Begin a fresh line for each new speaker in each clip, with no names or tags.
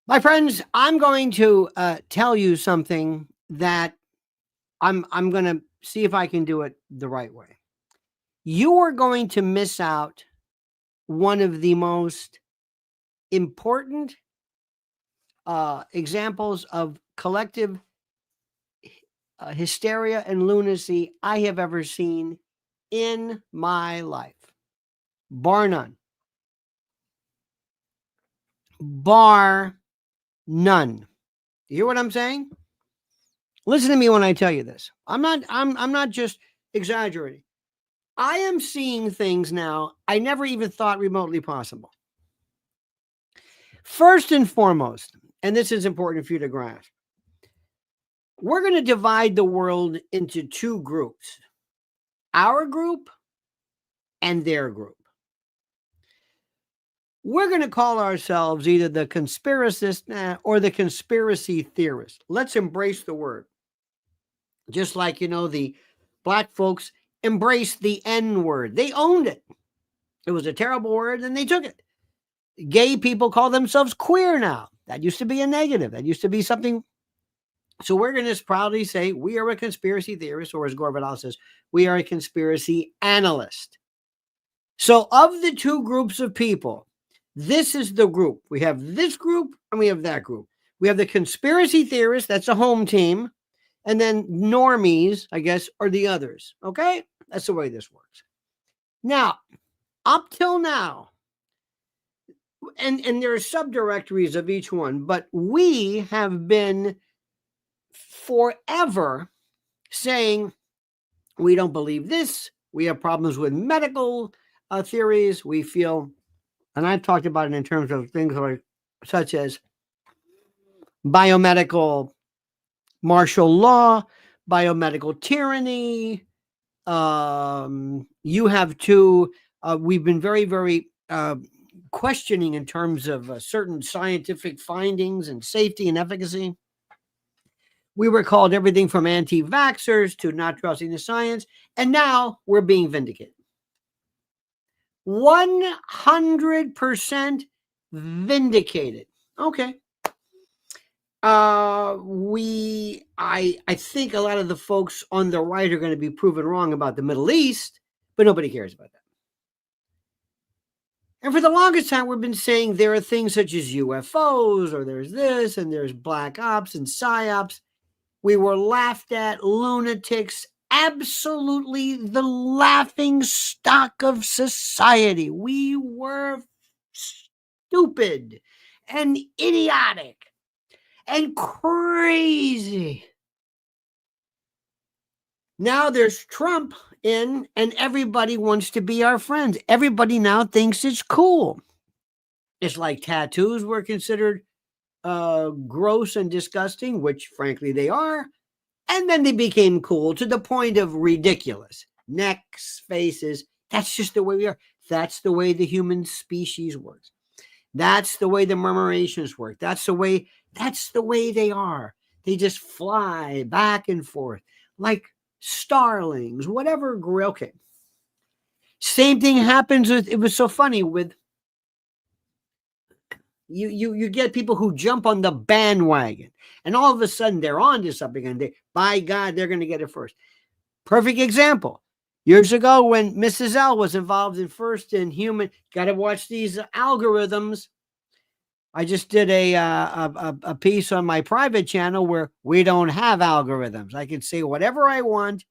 My friends, I'm going to tell you something that I'm going to see if I can do it the right way. You are going to miss out one of the most important examples of collective hysteria and lunacy I have ever seen in my life, bar none. Bar none. You hear what I'm saying? Listen to me when I tell you this. I'm not just exaggerating. I am seeing things now I never even thought remotely possible. First and foremost, and this is important for you to grasp, we're going to divide the world into two groups, our group and their group. We're going to call ourselves either the conspiracist or the conspiracy theorist. Let's embrace the word. Just like, the black folks embraced the N word. They owned it. It was a terrible word and they took it. Gay people call themselves queer now. That used to be a negative. That used to be something. So we're going to proudly say we are a conspiracy theorist, or as Gore Vidal says, we are a conspiracy analyst. So of the two groups of people, this is the group. We have this group and we have that group. We have the conspiracy theorists. That's a home team. And then normies, I guess, are the others. Okay? That's the way this works. Now, up till now, and there are subdirectories of each one, but we have been forever saying we don't believe this. We have problems with medical theories. We feel, and I've talked about it in terms of things like such as biomedical martial law, biomedical tyranny. You have to, we've been very, very questioning in terms of certain scientific findings and safety and efficacy. We were called everything from anti-vaxxers to not trusting the science, and now we're being vindicated. 100% vindicated. Okay. I think a lot of the folks on the right are going to be proven wrong about the Middle East, but nobody cares about that. And for the longest time, we've been saying there are things such as UFOs, or there's this, and there's black ops and psyops. We were laughed at, lunatics, absolutely the laughing stock of society. We were stupid and idiotic and crazy. Now there's Trump in, and everybody wants to be our friends. Everybody now thinks it's cool. It's like tattoos were considered gross and disgusting, which frankly they are. And then they became cool to the point of ridiculous. Necks, faces. That's just the way we are. That's the way the human species works. That's the way the murmurations work. That's the way they are. They just fly back and forth like starlings, whatever. Okay. Same thing happens with, it was so funny with, you get people who jump on the bandwagon and all of a sudden they're on to something and by God, they're going to get it first. Perfect example. Years ago when Mrs. L was involved in first in human, got to watch these algorithms. I just did a piece on my private channel where we don't have algorithms. I can say whatever I want,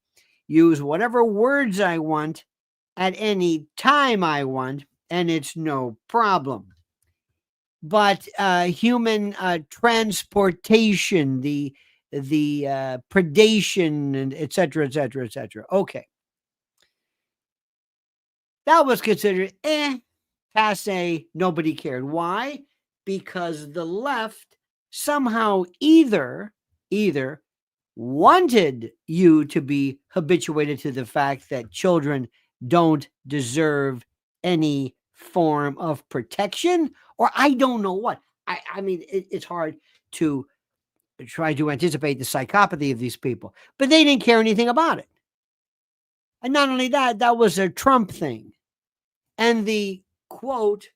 use whatever words I want at any time I want, and it's no problem. But human transportation, the predation, and et cetera, et cetera, et cetera. Okay. That was considered passe. Nobody cared. Why? Because the left somehow either wanted you to be habituated to the fact that children don't deserve any form of protection, or I don't know what. I mean, it's hard to try to anticipate the psychopathy of these people, but they didn't care anything about it. And not only that, that was a Trump thing. And the quote,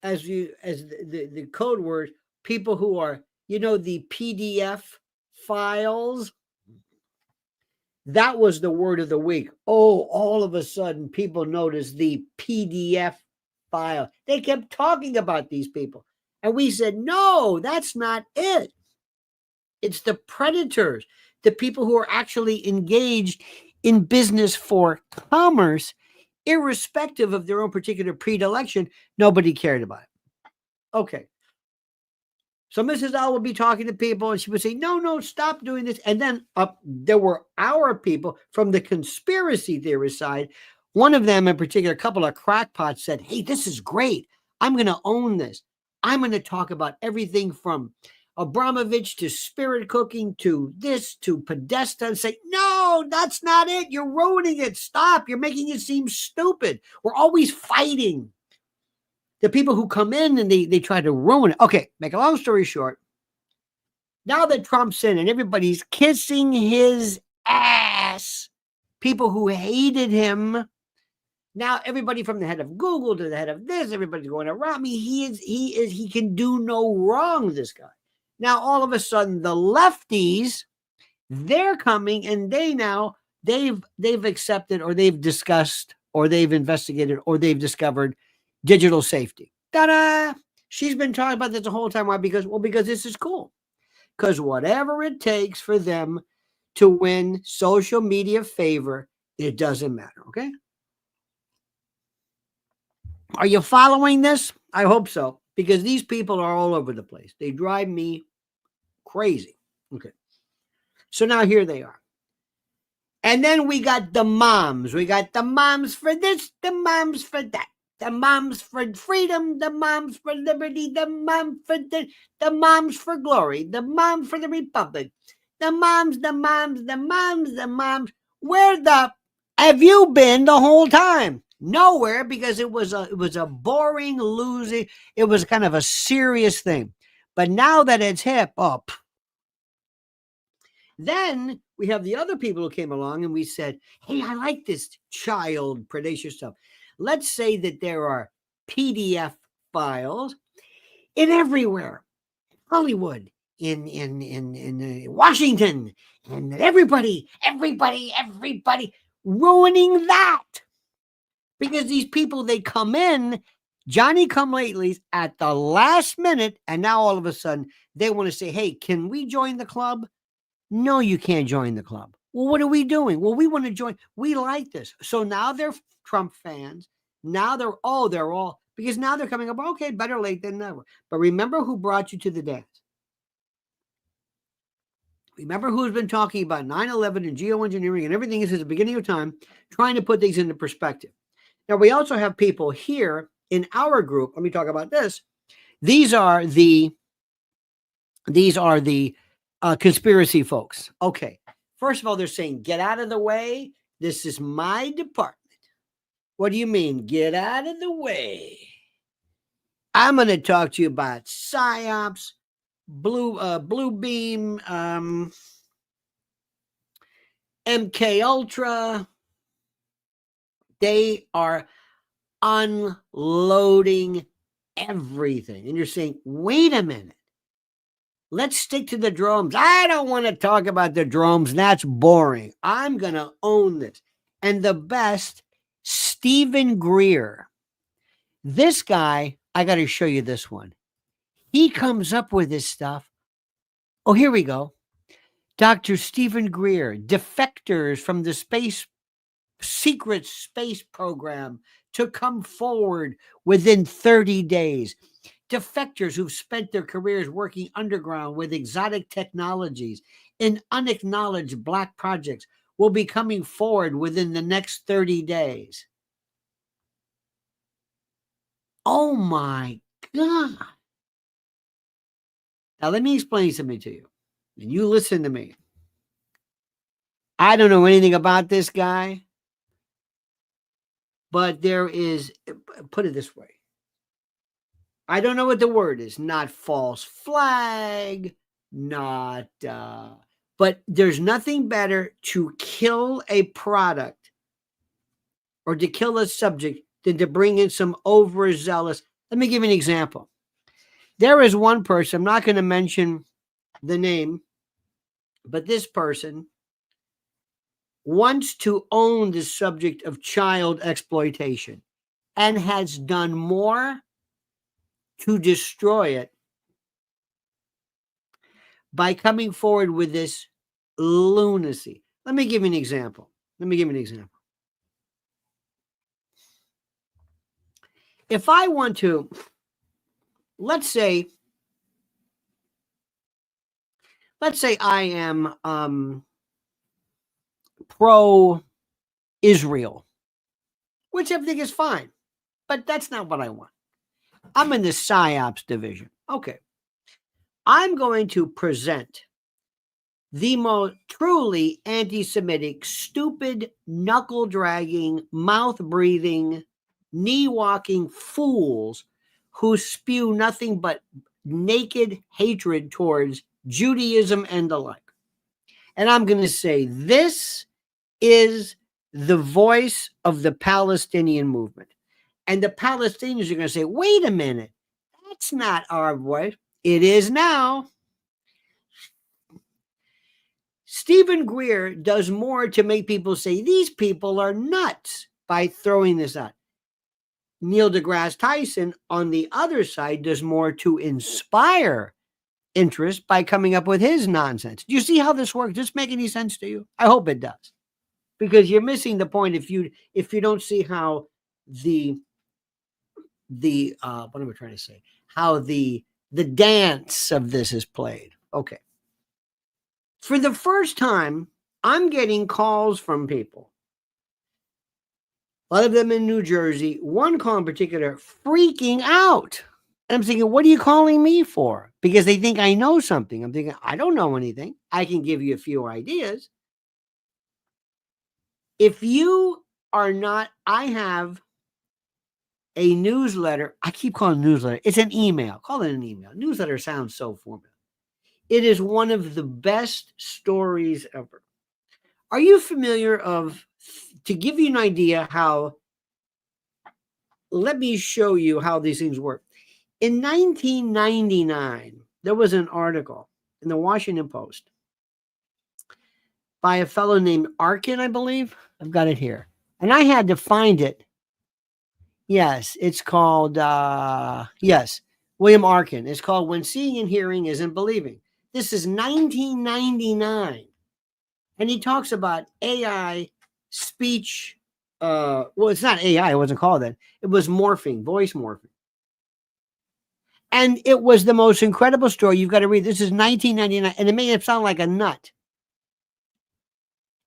as the code word, people who are, the PDF files. That was the word of the week. Oh, all of a sudden, people noticed the PDF file. They kept talking about these people. And we said, no, that's not it. It's the predators, the people who are actually engaged in business for commerce, irrespective of their own particular predilection. Nobody cared about it. Okay. So Mrs. L would be talking to people and she would say, no, stop doing this. And then there were our people from the conspiracy theorist side. One of them in particular, a couple of crackpots said, hey, this is great. I'm going to own this. I'm going to talk about everything from Abramovich to spirit cooking to this to Podesta and say, no, that's not it. You're ruining it. Stop. You're making it seem stupid. We're always fighting. The people who come in and they try to ruin it. Okay, make a long story short. Now that Trump's in and everybody's kissing his ass, people who hated him, now everybody from the head of Google to the head of this, everybody's going around me. He can do no wrong, this guy. Now, all of a sudden, the lefties, they're coming and they've accepted or they've discussed or they've investigated or they've discovered digital safety. Ta-da! She's been talking about this the whole time. Why? Because this is cool. Because whatever it takes for them to win social media favor, it doesn't matter. Okay? Are you following this? I hope so. Because these people are all over the place. They drive me crazy. Okay. So now here they are. And then we got the moms. We got the moms for this, the moms for that. The moms for freedom, the moms for liberty, the moms for glory, the moms for the republic, the moms. Where the have you been the whole time? Nowhere, because it was a boring, losing. It was kind of a serious thing. But now that it's hip, up. Then we have the other people who came along and we said, hey, I like this child predacious stuff. Let's say that there are PDF files in everywhere, Hollywood, in Washington, and everybody ruining that. Because these people, they come in, Johnny come latelys at the last minute, and now all of a sudden they want to say, hey, can we join the club? No, you can't join the club. Well, what are we doing? Well, we want to join. We like this. So now they're Trump fans. Now they're all, because now they're coming up, okay, better late than never. But remember who brought you to the dance. Remember who's been talking about 9/11 and geoengineering and everything since the beginning of time, trying to put things into perspective. Now, we also have people here in our group. Let me talk about this. These are the conspiracy folks. Okay. First of all, they're saying, get out of the way. This is my department. What do you mean? Get out of the way. I'm going to talk to you about PSYOPs, Blue Beam, MK Ultra. They are unloading everything. And you're saying, wait a minute. Let's stick to the drones. I don't want to talk about the drones. That's boring. I'm going to own this. And the best, Stephen Greer. This guy, I got to show you this one. He comes up with this stuff. Oh, here we go. Dr. Stephen Greer, defectors from the secret space program to come forward within 30 days. Defectors who've spent their careers working underground with exotic technologies in unacknowledged black projects will be coming forward within the next 30 days. Oh my God. Now, let me explain something to you, and you listen to me. I don't know anything about this guy, but there is, put it this way. I don't know what the word is. Not false flag, not, but there's nothing better to kill a product or to kill a subject than to bring in some overzealous. Let me give you an example. There is one person, I'm not going to mention the name, but this person wants to own the subject of child exploitation and has done more to destroy it by coming forward with this lunacy. Let me give you an example. If I want to, let's say I am pro-Israel, which I think is fine, but that's not what I want. I'm in the PSYOPs division. Okay. I'm going to present the most truly anti-Semitic, stupid, knuckle-dragging, mouth-breathing, knee-walking fools who spew nothing but naked hatred towards Judaism and the like. And I'm going to say, this is the voice of the Palestinian movement. And the Palestinians are going to say, wait a minute, that's not our voice. It is now. Stephen Greer does more to make people say these people are nuts by throwing this out. Neil deGrasse Tyson, on the other side, does more to inspire interest by coming up with his nonsense. Do you see how this works? Does this make any sense to you? I hope it does, because you're missing the point if you don't see how the what am I trying to say? How the dance of this is played. Okay. For the first time, I'm getting calls from people. A lot of them in New Jersey, one call in particular, freaking out. And I'm thinking, what are you calling me for? Because they think I know something. I'm thinking, I don't know anything. I can give you a few ideas. If you are not, I have a newsletter. I keep calling it newsletter. It's an email. Call it an email. Newsletter sounds so formal. It is one of the best stories ever. Are you familiar of, to give you an idea how, let me show you how these things work. In 1999, there was an article in the Washington Post by a fellow named Arkin, I believe. I've got it here. And I had to find it. Yes, it's called, William Arkin. It's called When Seeing and Hearing Isn't Believing. This is 1999. And he talks about AI speech. Well, it's not AI. It wasn't called that. It was morphing, voice morphing. And it was the most incredible story. You've got to read. This is 1999. And it made it sound like a nut.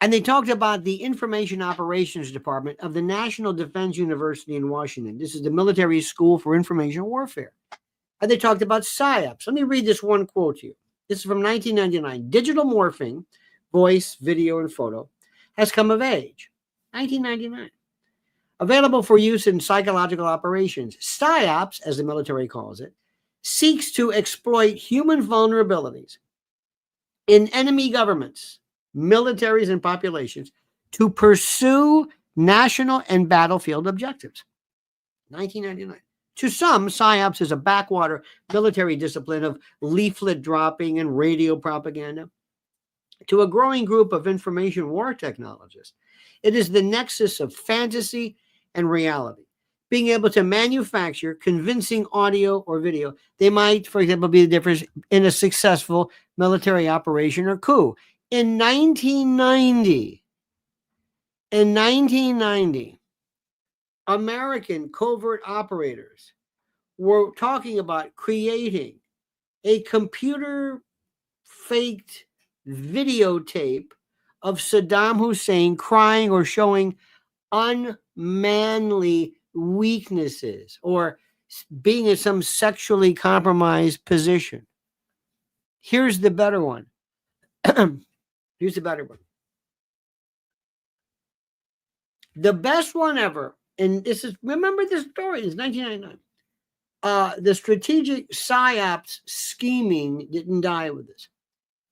And they talked about the Information Operations Department of the National Defense University in Washington. This is the military school for information warfare. And they talked about PSYOPs. Let me read this one quote to you. This is from 1999. Digital morphing, voice, video, and photo, has come of age. 1999. Available for use in psychological operations. PSYOPs, as the military calls it, seeks to exploit human vulnerabilities in enemy governments, militaries, and populations to pursue national and battlefield objectives. 1999. To some, PSYOPs is a backwater military discipline of leaflet dropping and radio propaganda. To a growing group of information war technologists, it is the nexus of fantasy and reality. Being able to manufacture convincing audio or video. They might, for example, be the difference in a successful military operation or coup. In 1990, American covert operators were talking about creating a computer faked videotape of Saddam Hussein crying or showing unmanly weaknesses or being in some sexually compromised position. Here's the better one. Here's the better one. The best one ever, and this is, remember this story, it's 1999. The strategic PSYOPs scheming didn't die with this.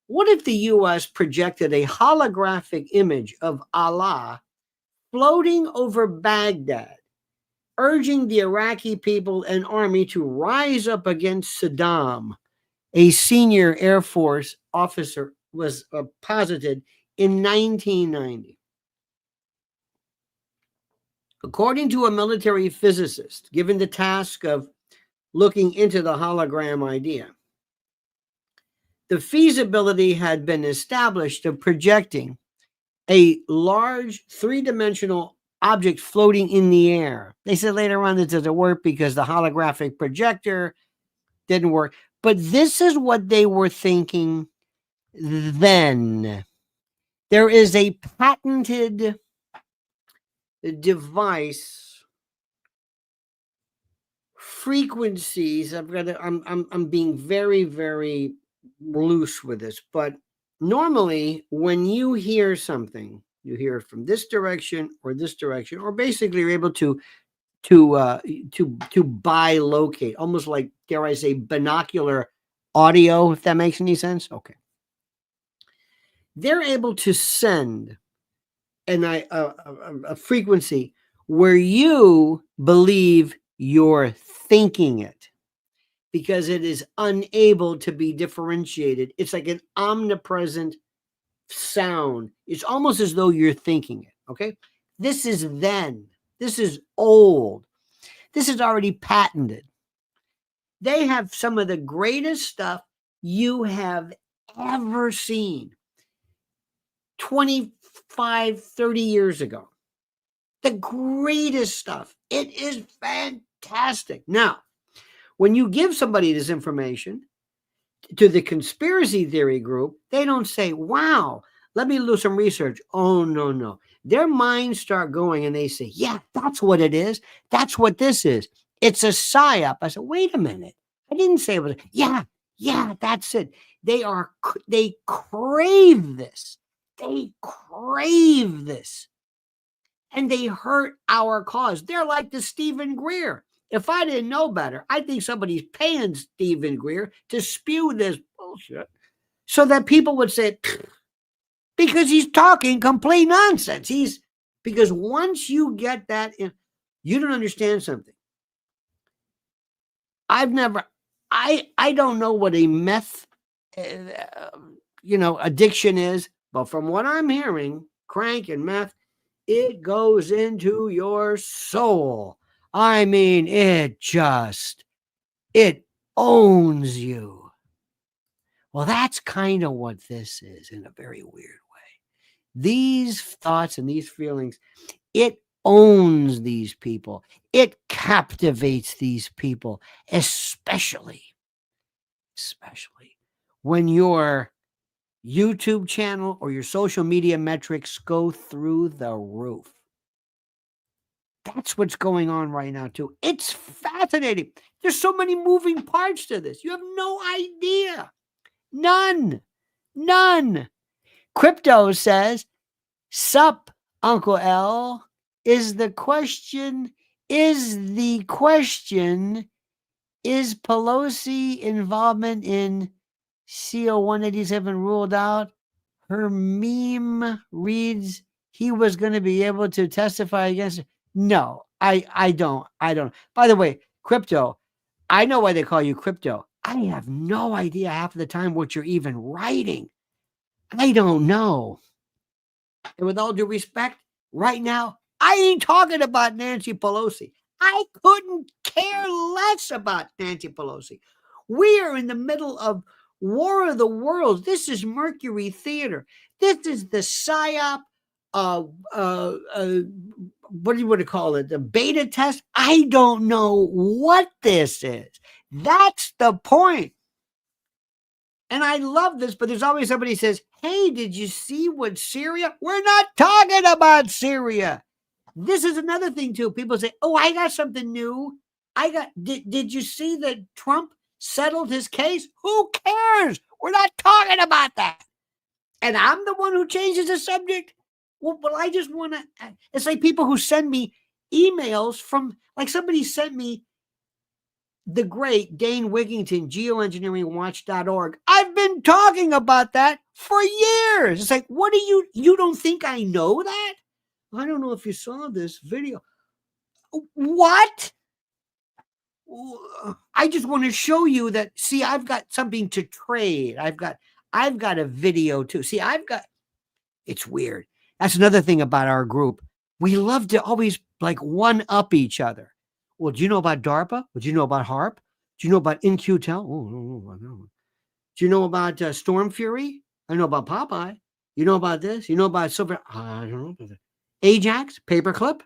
What if the U.S. projected a holographic image of Allah floating over Baghdad urging the Iraqi people and army to rise up against Saddam. A senior Air Force officer was posited in 1990. According to a military physicist given the task of looking into the hologram idea, the feasibility had been established of projecting a large three-dimensional object floating in the air. They said later on that doesn't work because the holographic projector didn't work. But this is what they were thinking then. There is a patented device, frequencies. I'm being very, very loose with this, but normally when you hear something, you hear it from this direction, or basically you're able to bilocate, almost like, dare I say, binocular audio, if that makes any sense. Okay. They're able to send a frequency where you believe you're thinking it, because it is unable to be differentiated. It's like an omnipresent sound. It's almost as though you're thinking it. Okay. This is old. This is already patented. They have some of the greatest stuff you have ever seen 25, 30 years ago. The greatest stuff. It is fantastic. Now, when you give somebody this information to the conspiracy theory group, they don't say, wow, let me do some research. Oh, no. Their minds start going and they say, yeah, that's what it is. That's what this is. It's a psyop. I said, wait a minute. I didn't say it was. Yeah, that's it. They crave this. They crave this. And they hurt our cause. They're like the Stephen Greer. If I didn't know better, I think somebody's paying Stephen Greer to spew this bullshit so that people would say, because he's talking complete nonsense. Because once you get that in, you don't understand something. I don't know what a meth, addiction is, but from what I'm hearing, crank and meth, it goes into your soul. I mean, it owns you. Well, that's kind of what this is in a very weird way. These thoughts and these feelings, it owns these people. It captivates these people, especially when your YouTube channel or your social media metrics go through the roof. That's what's going on right now, too. It's fascinating. There's so many moving parts to this. You have no idea. None. Crypto says, sup, Uncle L, is Pelosi involvement in CO 187 ruled out? Her meme reads, he was going to be able to testify against it. No, I don't. By the way, crypto, I know why they call you crypto. I have no idea half of the time what you're even writing. I don't know. And with all due respect, right now, I ain't talking about Nancy Pelosi. I couldn't care less about Nancy Pelosi. We are in the middle of War of the Worlds. This is Mercury Theater. This is the PSYOP, what do you want to call it? The beta test? I don't know what this is. That's the point. And I love this, but there's always somebody who says, hey, did you see what Syria? We're not talking about Syria. This is another thing, too. People say, oh, I got something new. Did you see that Trump settled his case? Who cares? We're not talking about that. And I'm the one who changes the subject. Well, I just want to, it's like people who send me emails from, like somebody sent me the great Dane Wigington, geoengineeringwatch.org. I've been talking about that for years. It's like, you don't think I know that? I don't know if you saw this video. What? I just want to show you that. See, I've got something to trade. I've got a video too. See, it's weird. That's another thing about our group. We love to always like one up each other. Well, do you know about DARPA? Well, do you know about HARP? Do you know about InQtel? Oh, no. Do you know about Storm Fury? I know about Popeye. You know about this? You know about Silver? I don't know about that. Ajax, Paperclip.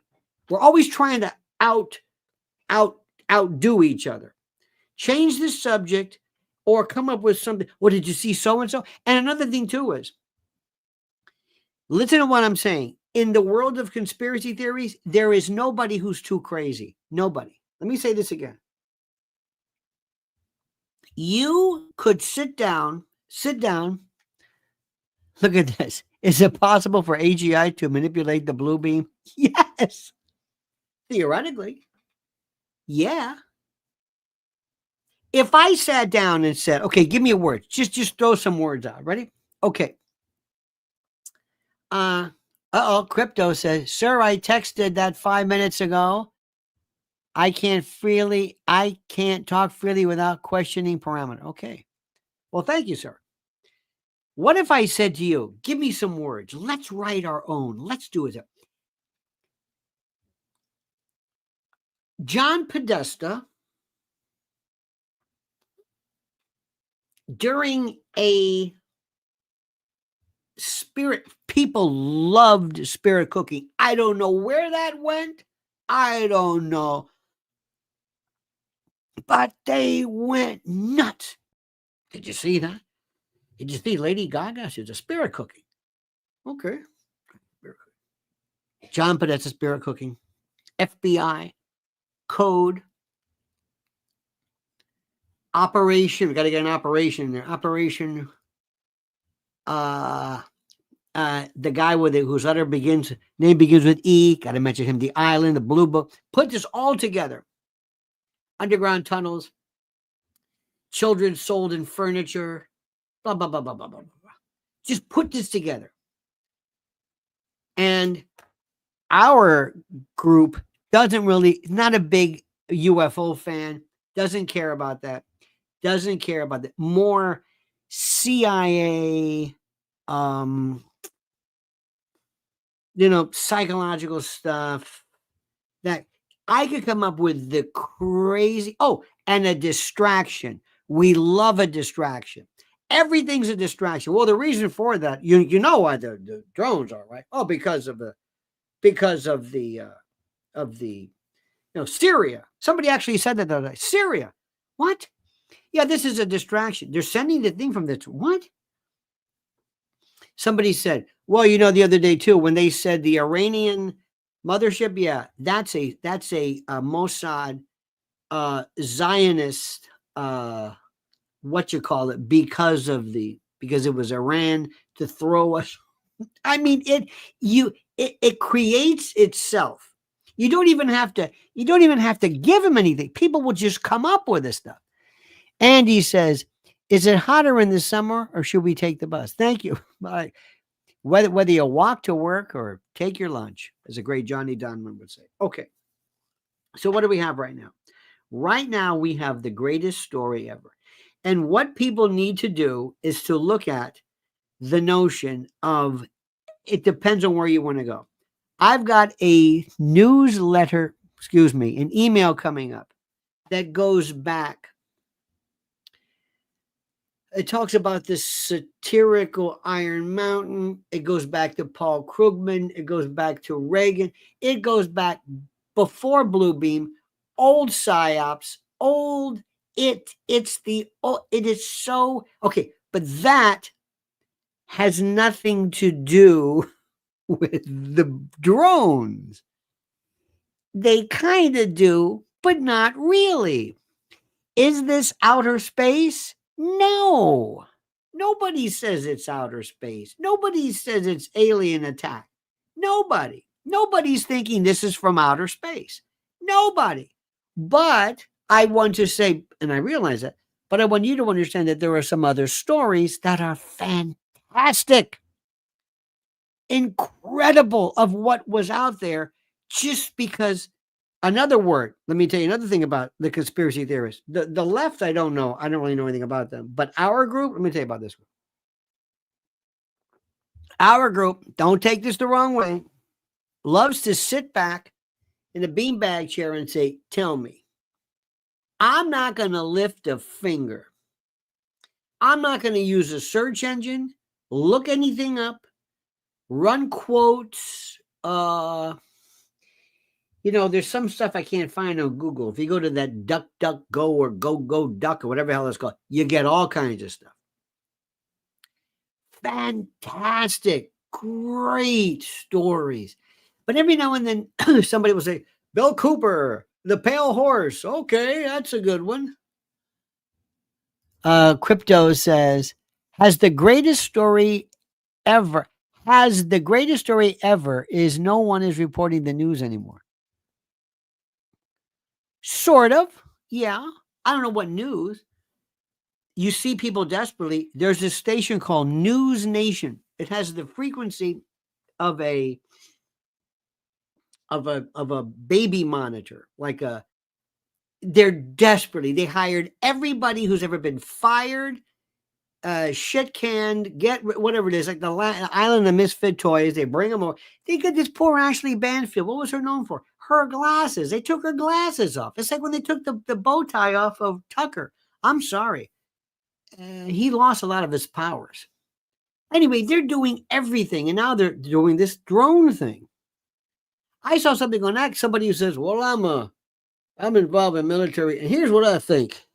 We're always trying to outdo each other. Change the subject or come up with something. What did you see so and so? And another thing too is, listen to what I'm saying. In the world of conspiracy theories, there is nobody who's too crazy. Nobody. Let me say this again. You could sit down. Look at this. Is it possible for AGI to manipulate the blue beam? Yes. Theoretically. Yeah. If I sat down and said, okay, give me a word. Just throw some words out. Ready? Okay. Crypto says, sir, I texted that 5 minutes ago. I can't talk freely without questioning parameter. Okay. Well, thank you, sir. What if I said to you, give me some words. Let's write our own. Let's do it. John Podesta, during a people loved spirit cooking. I don't know where that went. I don't know. But they went nuts. Did you see that? Did you see Lady Gaga? She's a spirit cooking. Okay. John Podesta spirit cooking. FBI. Code. Operation. We got to get an operation there. Operation. The guy whose name begins with E. Got to mention him. The Island, the Blue Book. Put this all together. Underground tunnels. Children sold in furniture. Blah, blah, blah, blah, blah, blah, blah. Just put this together. And our group not a big UFO fan, doesn't care about that. More CIA, psychological stuff that I could come up with the crazy. Oh, and a distraction. We love a distraction. Everything's a distraction. Well, the reason for that, you know why the drones are, right? Oh, because of the Syria. Somebody actually said that the other day. Syria. What? Yeah, this is a distraction. They're sending the thing from this. What? Somebody said, well, the other day too, when they said the Iranian mothership, yeah, that's a Mossad Zionist because it was Iran to throw us. I mean, it creates itself. You don't even have to give them anything. People will just come up with this stuff. Andy says, is it hotter in the summer or should we take the bus? Thank you. Bye. Whether you walk to work or take your lunch, as a great Johnny Donman would say. Okay. So what do we have right now? Right now, we have the greatest story ever. And what people need to do is to look at the notion of, it depends on where you want to go. I've got an email coming up that goes back. It talks about this satirical Iron Mountain. It goes back to Paul Krugman. It goes back to Reagan. It goes back before Blue Beam, old psyops, it is so, okay, but that has nothing to do with the drones. They kind of do, but not really. Is this outer space? No. Nobody says it's outer space. Nobody says it's alien attack. Nobody's thinking this is from outer space. Nobody. But I want to say, and I realize that, but I want you to understand that there are some other stories that are fantastic, incredible of what was out there, just because Another word. Let me tell you another thing about the conspiracy theorists. The left, I don't know. I don't really know anything about them. But our group, let me tell you about this group. Our group, don't take this the wrong way, loves to sit back in a beanbag chair and say, tell me. I'm not going to lift a finger. I'm not going to use a search engine, look anything up, run quotes. There's some stuff I can't find on Google. If you go to that DuckDuckGo or Go Duck or whatever the hell it's called, you get all kinds of stuff. Fantastic, great stories. But every now and then somebody will say, Bill Cooper, the pale horse. Okay, that's a good one. Crypto says, has the greatest story ever is no one is reporting the news anymore. Sort of. Yeah. I don't know what news. You see people desperately. There's a station called News Nation. It has the frequency of a baby monitor, they're desperately, they hired everybody who's ever been fired, shit canned, whatever it is, like the Island of Misfit Toys. They bring them over. They got this poor Ashley Banfield. What was her known for? Her glasses. They took her glasses off. It's like when they took the bow tie off of Tucker. I'm sorry. He lost a lot of his powers. Anyway, they're doing everything, and now they're doing this drone thing. I saw something on that. Somebody who says, well, I'm involved in military, and here's what I think.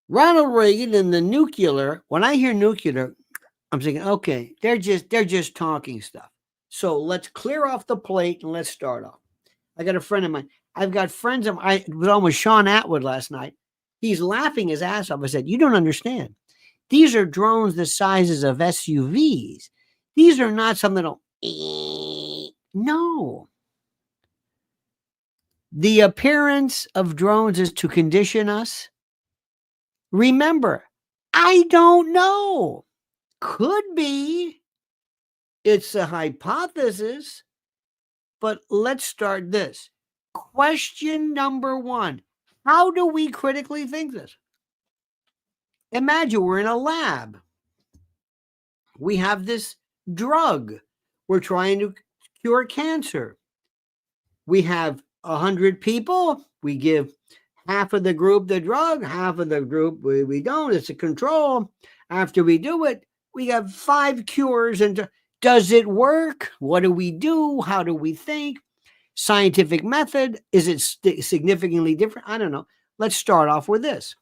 Ronald Reagan and the nuclear, when I hear nuclear, I'm thinking, okay, they're just talking stuff. So let's clear off the plate and let's start off. I got a friend of mine. I've got friends of mine. I was on with Sean Atwood last night. He's laughing his ass off. I said, you don't understand. These are drones the sizes of SUVs. These are not something that'll, no. The appearance of drones is to condition us. Remember, I don't know. Could be. It's a hypothesis. But let's start this. Question number 1. How do we critically think this? Imagine we're in a lab. We have this drug. We're trying to cure cancer. We have 100 people. We give half of the group the drug, half of the group we don't. It's a control. After we do it, we have 5 cures. And does it work? What do we do? How do we think? Scientific method. Is it significantly different? I don't know. Let's start off with this.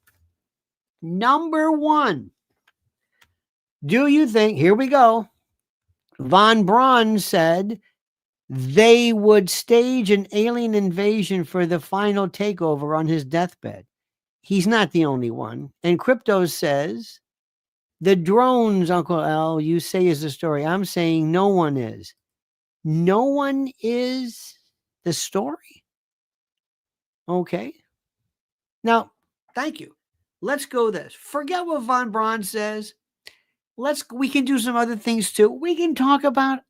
Number 1. Do you think, here we go. Von Braun said they would stage an alien invasion for the final takeover on his deathbed. He's not the only one. And Crypto says, the drones, Uncle L, you say is the story. I'm saying no one is. No one is the story? Okay. Now, thank you. Let's go this. Forget what Von Braun says. We can do some other things too. We can talk about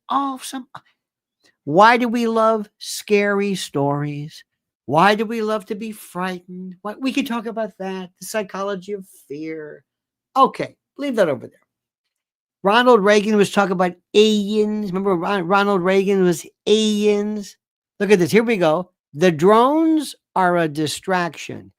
why do we love scary stories? Why do we love to be frightened? We can talk about that. The psychology of fear. Okay, leave that over there. Ronald Reagan was talking about aliens. Remember, Ronald Reagan was aliens. Look at this. Here we go. The drones are a distraction.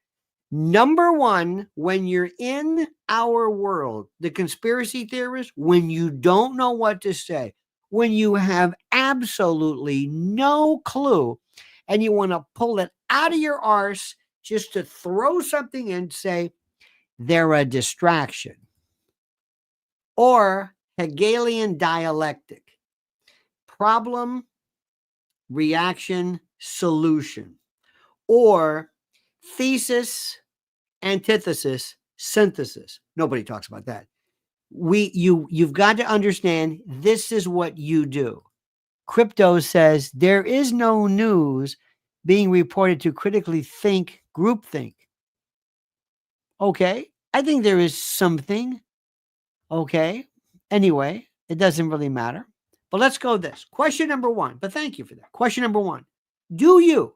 Number 1, when you're in our world, the conspiracy theorists, when you don't know what to say, when you have absolutely no clue and you want to pull it out of your arse just to throw something in and say, they're a distraction. Or Hegelian dialectic. Problem, reaction, solution. Or thesis, antithesis, synthesis. Nobody talks about that. You've got to understand this is what you do. Crypto says there is no news being reported to critically think groupthink. Okay, I think there is something. Okay, anyway, it doesn't really matter. But let's go this. Question number 1. But thank you for that. Question number 1. Do you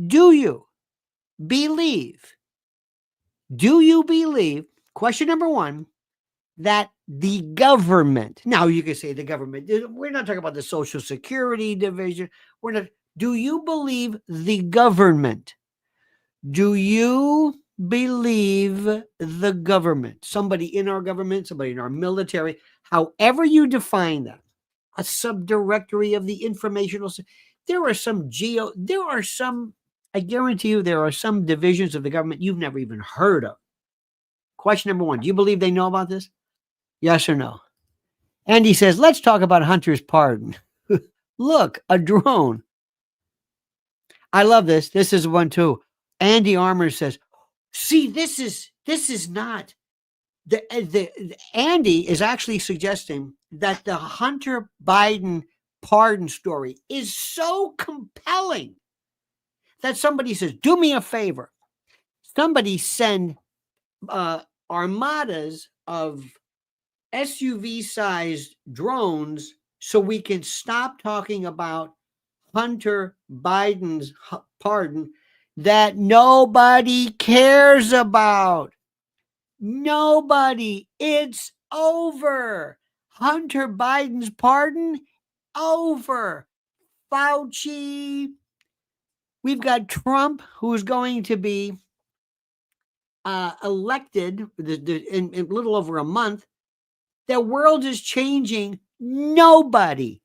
Do you believe, question number one, that the government, now you can say the government, we're not talking about the Social Security division. We're not, do you believe the government? Do you believe the government? Somebody in our government, somebody in our military, however you define that, a subdirectory of the informational. There are some I guarantee you, there are some divisions of the government you've never even heard of. Question number one, do you believe they know about this? Yes or no? Andy says, let's talk about Hunter's pardon. Look, a drone. I love this. This is one too. Andy Armour says, see, this is not the Andy is actually suggesting that the Hunter Biden pardon story is so compelling that somebody says, do me a favor. Somebody send armadas of SUV-sized drones so we can stop talking about Hunter Biden's pardon that nobody cares about. Nobody. It's over. Hunter Biden's pardon, over. Fauci. We've got Trump, who's going to be elected in a little over a month. The world is changing. Nobody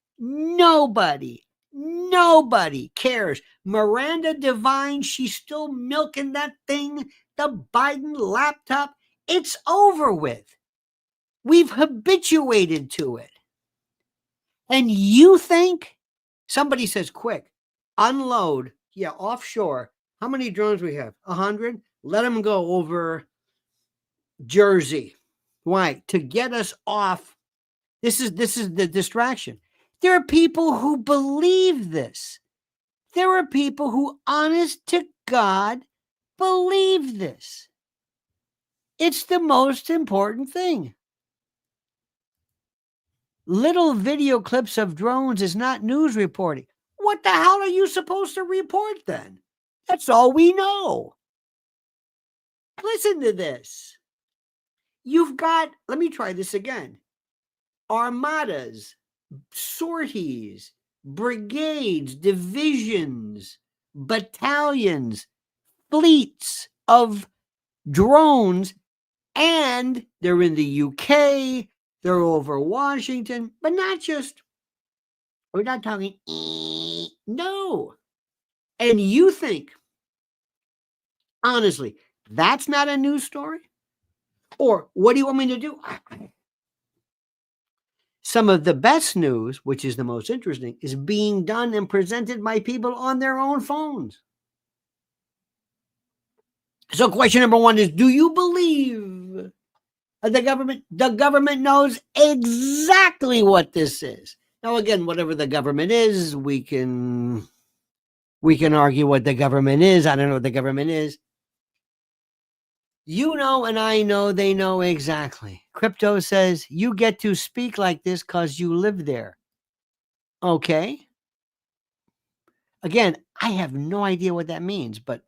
cares. Miranda Devine, she's still milking that thing, the Biden laptop. It's over with. We've habituated to it. And you think, somebody says, quick, unload, offshore. How many drones we have? 100? Let them go over Jersey. Why? To get us off. This is the distraction. There are people who believe this. There are people who, honest to God, believe this. It's the most important thing. Little video clips of drones is not news reporting. What the hell are you supposed to report then? That's all we know. Listen to this. You've got, let me try this again. Armadas, sorties, brigades, divisions, battalions, fleets of drones, and they're in the UK, they're over Washington, but not just, we're not talking, no. And you think, honestly, that's not a news story? Or what do you want me to do? Some of the best news, which is the most interesting, is being done and presented by people on their own phones. So question number one is, do you believe the government? The government knows exactly what this is. Now, again, whatever the government is, we can argue what the government is. I don't know what the government is. You know, and I know they know exactly. Crypto says, you get to speak like this because you live there. Okay. Again, I have no idea what that means, but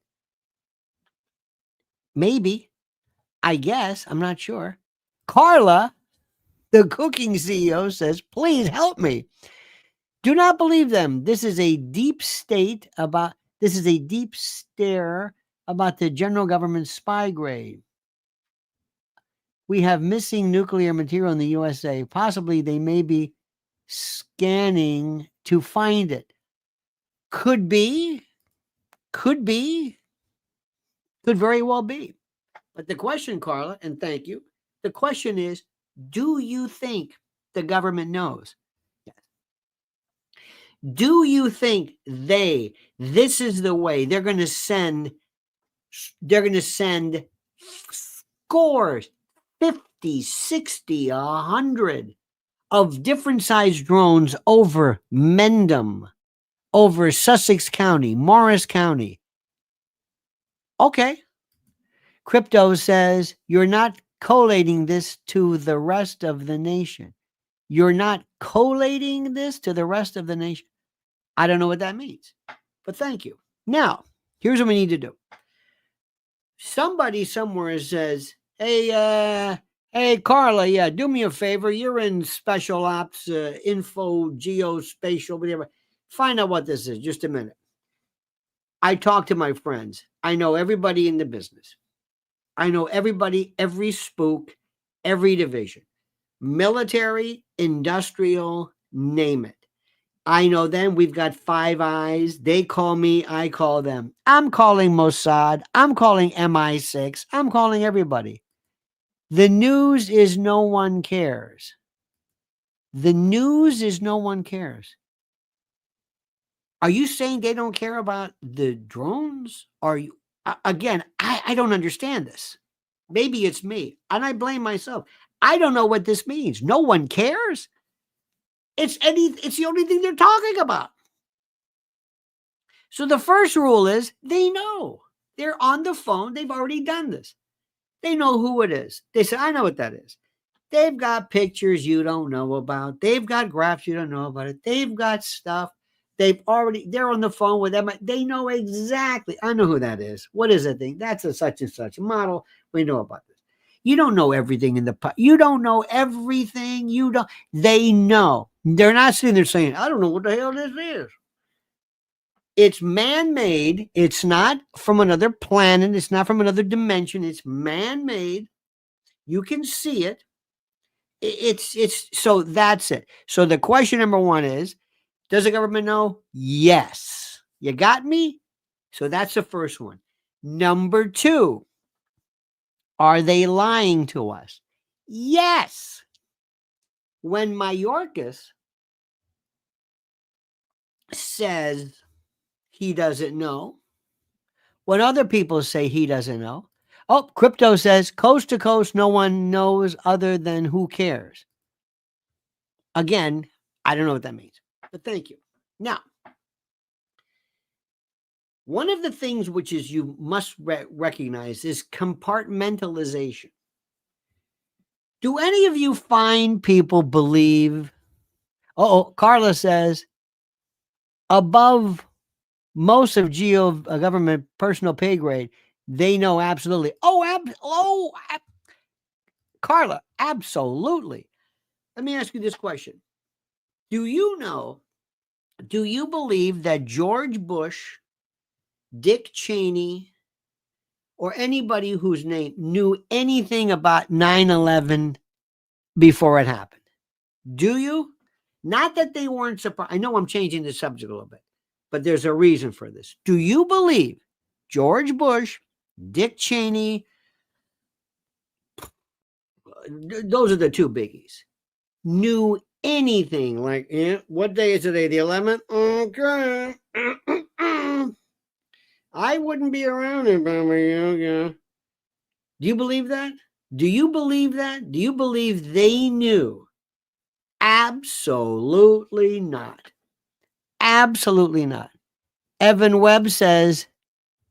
maybe, I guess, I'm not sure. Carla, the cooking CEO, says, please help me. Do not believe them. This is a deep stare about the general government spy grade. We have missing nuclear material in the USA. Possibly they may be scanning to find it. Could be. Could very well be. But the question, Carla, and thank you, the question is, do you think the government knows? Yes. Do you think this is the way they're going to send scores, 50, 60, 100 of different sized drones over Mendham, over Sussex County, Morris County? Okay. Crypto says, you're not collating this to the rest of the nation. You're not collating this to the rest of the nation. I don't know what that means, but thank you. Now, Here's what we need to do. Somebody somewhere says, hey, Carla, yeah, do me a favor. You're in special ops, info, geospatial, whatever. Find out what this is. Just a minute. I talk to my friends. I know everybody in the business. I know everybody, every spook, every division. Military, industrial, name it. I know them. We've got Five Eyes. They call me. I call them. I'm calling Mossad. I'm calling MI6. I'm calling everybody. The news is no one cares. The news is no one cares. Are you saying they don't care about the drones? Are you, again, I don't understand this. Maybe it's me, and I blame myself. I don't know what this means. No one cares. It's the only thing they're talking about. So the first rule is they know. They're on the phone. They've already done this. They know who it is. They say, I know what that is. They've got pictures you don't know about. They've got graphs you don't know about it. They've got stuff. They're on the phone with them. They know exactly. I know who that is. What is that thing? That's a such and such model. We know about this. You don't know everything you don't know everything. They know. They're not sitting there saying, I don't know what the hell this is. It's man-made. It's not from another planet. It's not from another dimension. It's man-made. You can see it. It's so that's it. So the question number one is, does the government know? Yes. You got me? So that's the first one. Number two, are they lying to us? Yes. When Mayorkas says he doesn't know, when other people say he doesn't know, Crypto says coast to coast, no one knows other than who cares. Again, I don't know what that means, but thank you. Now, one of the things which is you must recognize is compartmentalization. Do any of you find people believe? Carla says above most of government personal pay grade, they know absolutely. Carla, absolutely. Let me ask you this question. Do you believe that George Bush, Dick Cheney, or anybody whose name knew anything about 9/11 before it happened? Do you? Not that they weren't surprised. I know I'm changing the subject a little bit, but there's a reason for this. Do you believe George Bush, Dick Cheney, those are the two biggies, knew anything like, what day is today? The 11th? Okay. I wouldn't be around if I were you. Yeah. Do you believe that? Do you believe that? Do you believe they knew? Absolutely not. Absolutely not. Evan Webb says,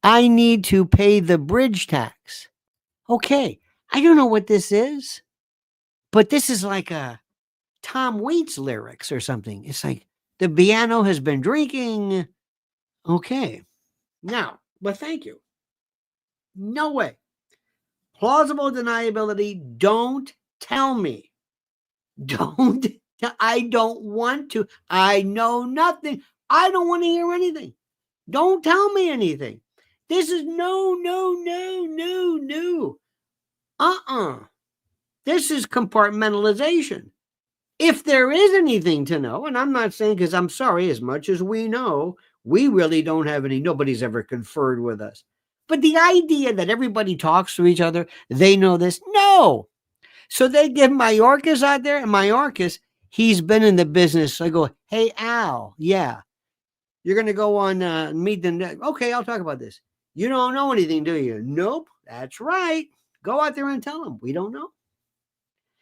I need to pay the bridge tax. Okay, I don't know what this is, but this is like a Tom Waits lyrics or something. It's like the piano has been drinking. Okay. Now, but thank you. No way. Plausible deniability. Don't tell me. I don't want to. I know nothing. I don't want to hear anything. Don't tell me anything. This is no. This is compartmentalization. If there is anything to know, and I'm not saying, because I'm sorry, as much as we know, we really don't have any, nobody's ever conferred with us. But the idea that everybody talks to each other, they know this, no. So they give Mayorkas out there, and Mayorkas, he's been in the business. I go, hey, Al, yeah, you're going to go on meet the, okay, I'll talk about this. You don't know anything, do you? Nope, that's right. Go out there and tell them, we don't know.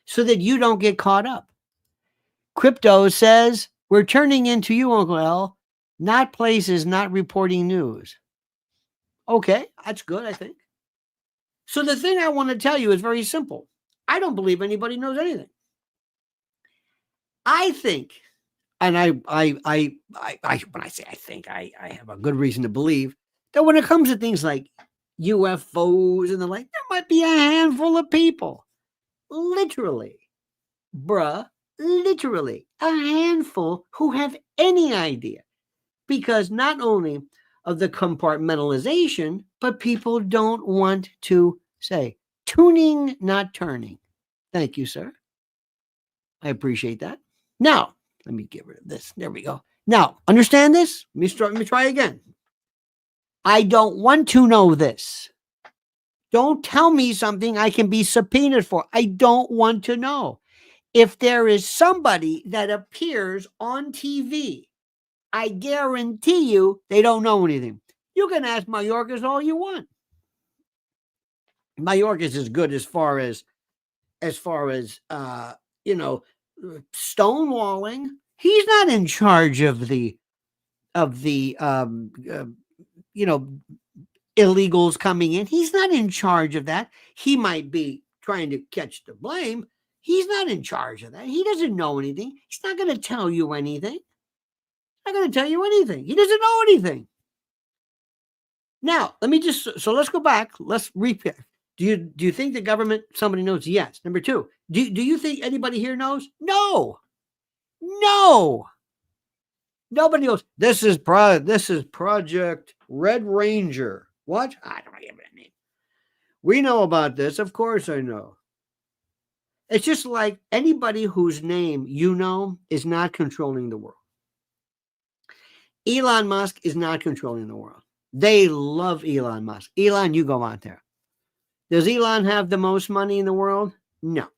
So that you don't get caught up. Crypto says, we're turning into you, Uncle L, not places, not reporting news. Okay, that's good, I think. So the thing I want to tell you is very simple. I don't believe anybody knows anything. I think, and I when I say I think, I have a good reason to believe that when it comes to things like UFOs and the like, there might be a handful of people, literally, literally a handful who have any idea, because not only of the compartmentalization, but people don't want to say tuning, not turning. Thank you, sir. I appreciate that. Now, let me get rid of this. There we go. Now, understand this? Let me try again. I don't want to know this. Don't tell me something I can be subpoenaed for. I don't want to know. If there is somebody that appears on TV, I guarantee you they don't know anything. You can ask Mayorkas all you want. Mayorkas is good as far as stonewalling. He's not in charge of the illegals coming in. He's not in charge of that. He might be trying to catch the blame. He's not in charge of that. He doesn't know anything. He's not going to tell you anything. He's not going to tell you anything. He doesn't know anything. Now, let's go back. Let's repeat. Do you think the government, somebody knows? Yes. Number two, do you think anybody here knows? No. Nobody knows. This is Project Red Ranger. What? I don't give it a name. We know about this. Of course I know. It's just like anybody whose name you know is not controlling the world. Elon Musk is not controlling the world. They love Elon Musk. Elon, you go out there. Does Elon have the most money in the world? No.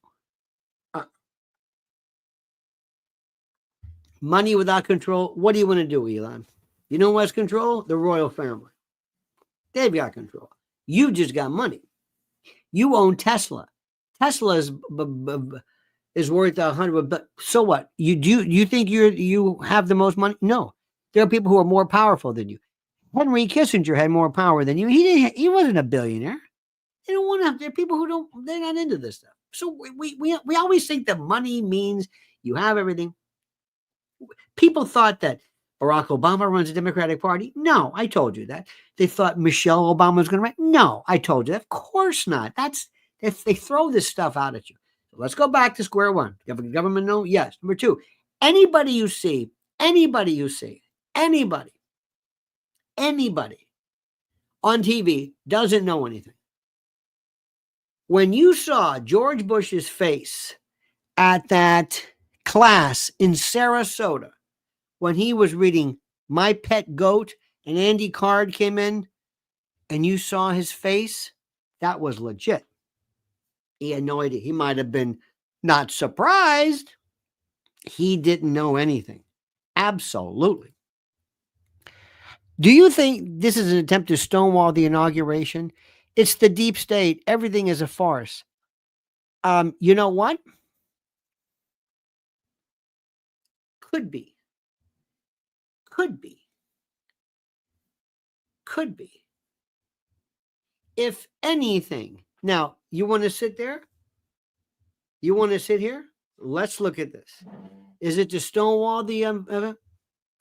Money without control. What do you want to do, Elon? You know who has control? The royal family. They've got control. You just got money. You own Tesla. Tesla is worth $100. But so what? You think you have the most money? No. There are people who are more powerful than you. Henry Kissinger had more power than you. He wasn't a billionaire. They don't want to. There are people who don't. They're not into this stuff. So we always think that money means you have everything. People thought that Barack Obama runs the Democratic Party. No, I told you that. They thought Michelle Obama was going to run. No, I told you that. Of course not. That's if they throw this stuff out at you. So let's go back to square one. Government know? Yes. Number two, anybody you see on TV doesn't know anything. When you saw George Bush's face at that class in Sarasota, when he was reading My Pet Goat and Andy Card came in and you saw his face, that was legit. He had no idea. He might have been not surprised. He didn't know anything. Absolutely. Do you think this is an attempt to stonewall the inauguration? It's the deep state. Everything is a farce. You know what? Could be. If anything. Now, you want to sit there? You want to sit here? Let's look at this. Is it to stonewall the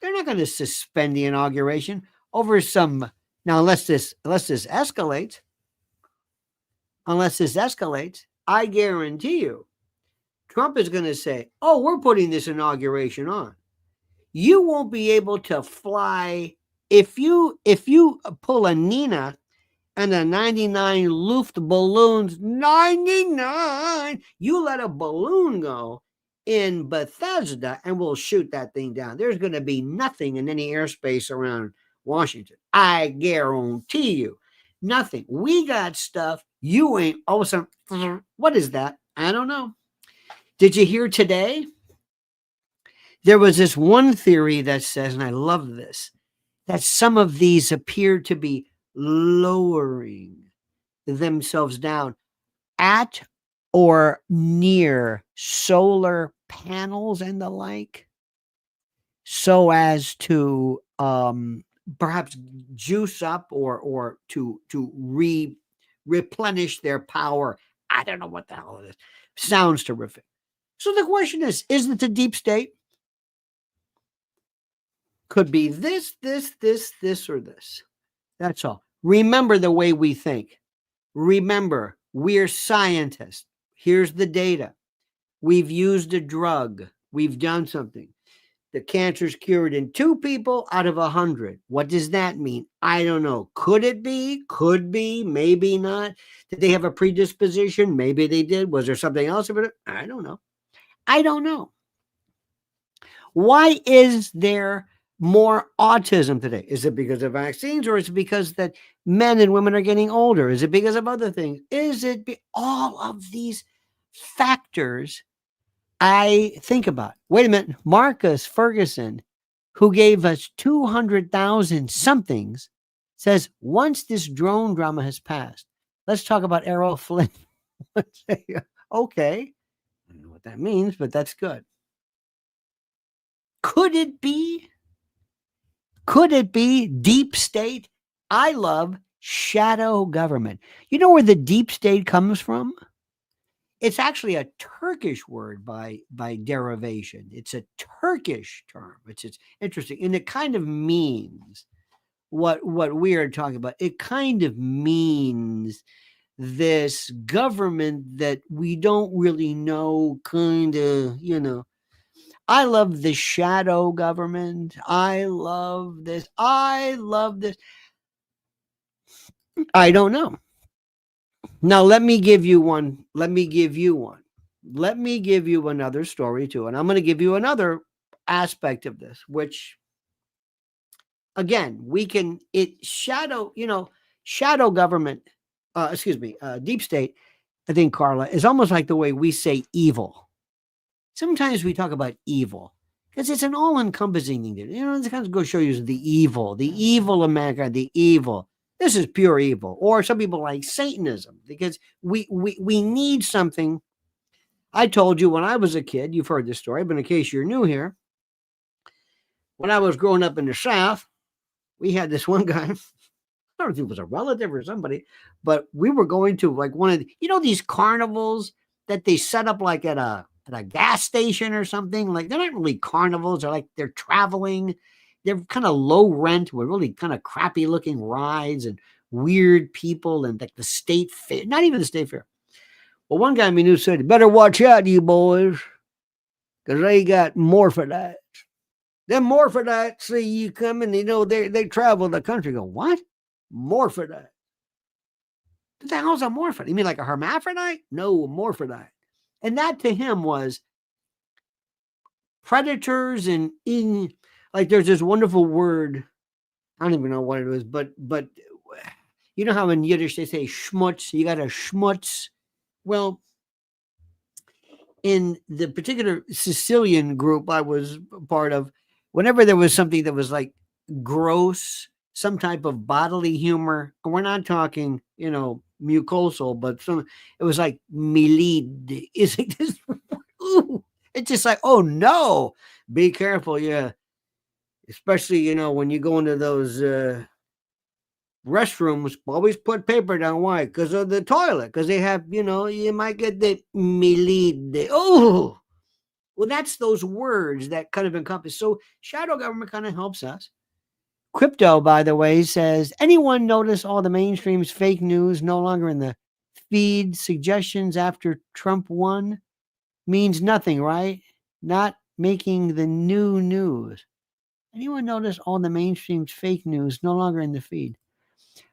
they're not going to suspend the inauguration over some. Now, unless this escalates, I guarantee you, Trump is going to say, "Oh, we're putting this inauguration on." You won't be able to fly if you pull a Nina and a 99 Luft balloons, 99. You let a balloon go in Bethesda and we'll shoot that thing down. There's going to be nothing in any airspace around Washington. I guarantee you. Nothing. We got stuff. You ain't. All of a sudden, what is that? I don't know. Did you hear today? There was this one theory that says, and I love this, that some of these appear to be lowering themselves down at or near solar panels and the like, so as to perhaps juice up or to replenish their power. I don't know what the hell it is. Sounds terrific. So the question is it the deep state? Could be this, or this. That's all. Remember the way we think. Remember, we're scientists. Here's the data. We've used a drug. We've done something. The cancer's cured in 2 people out of 100. What does that mean? I don't know. Could it be? Could be. Maybe not. Did they have a predisposition? Maybe they did. Was there something else about it? I don't know. I don't know. Why is there more autism today? Is it because of vaccines, or is it because that men and women are getting older? Is it because of other things? Is it all of these factors I think about? Wait a minute. Marcus Ferguson, who gave us 200,000 somethings, says once this drone drama has passed, let's talk about Errol Flynn. Okay. I don't know what that means, but that's good. Could it be? Could it be deep state? I love shadow government. You know where the deep state comes from? It's actually a Turkish word by derivation. It's a Turkish term. It's interesting, and it kind of means what we are talking about. It kind of means this government that we don't really know, kind of, I love the shadow government. I love this. I love this. I don't know. Now, let me give you one. Let me give you one. Let me give you another story too. And I'm going to give you another aspect of this, which, again, shadow government, deep state, I think, Carla, is almost like the way we say evil. Sometimes we talk about evil because it's an all-encompassing thing. It kind of go show you the evil America, the evil. This is pure evil. Or some people like Satanism because we need something. I told you when I was a kid, you've heard this story, but in case you're new here, when I was growing up in the South, we had this one guy. I don't know if he was a relative or somebody, but we were going to like one of these carnivals that they set up like at a gas station or something. Like they're not really carnivals. They're traveling. They're kind of low rent with really kind of crappy looking rides and weird people and like the state fair, not even the state fair. Well, one guy we knew said, "You better watch out, you boys, because they got morphodites. Them morphodites see you coming, they travel the country." Go, what? Morphodite. What the hell's a morphodite? You mean like a hermaphrodite? No, a morphodite. And that to him was predators and like there's this wonderful word. I don't even know what it was, but you know how in Yiddish they say schmutz, you got a schmutz. Well, in the particular Sicilian group I was part of, whenever there was something that was like gross, some type of bodily humor, and we're not talking, mucosal, but it was like milid. Is it this? Ooh, it's just like, oh no, be careful, yeah. Especially, when you go into those restrooms, always put paper down. Why? Because of the toilet. Because they have, you might get the milid. Oh, well, that's those words that kind of encompass. So shadow government kind of helps us. Crypto, by the way, says, anyone notice all the mainstream's fake news no longer in the feed? Suggestions after Trump won means nothing, right? Not making the new news. Anyone notice all the mainstream's fake news no longer in the feed?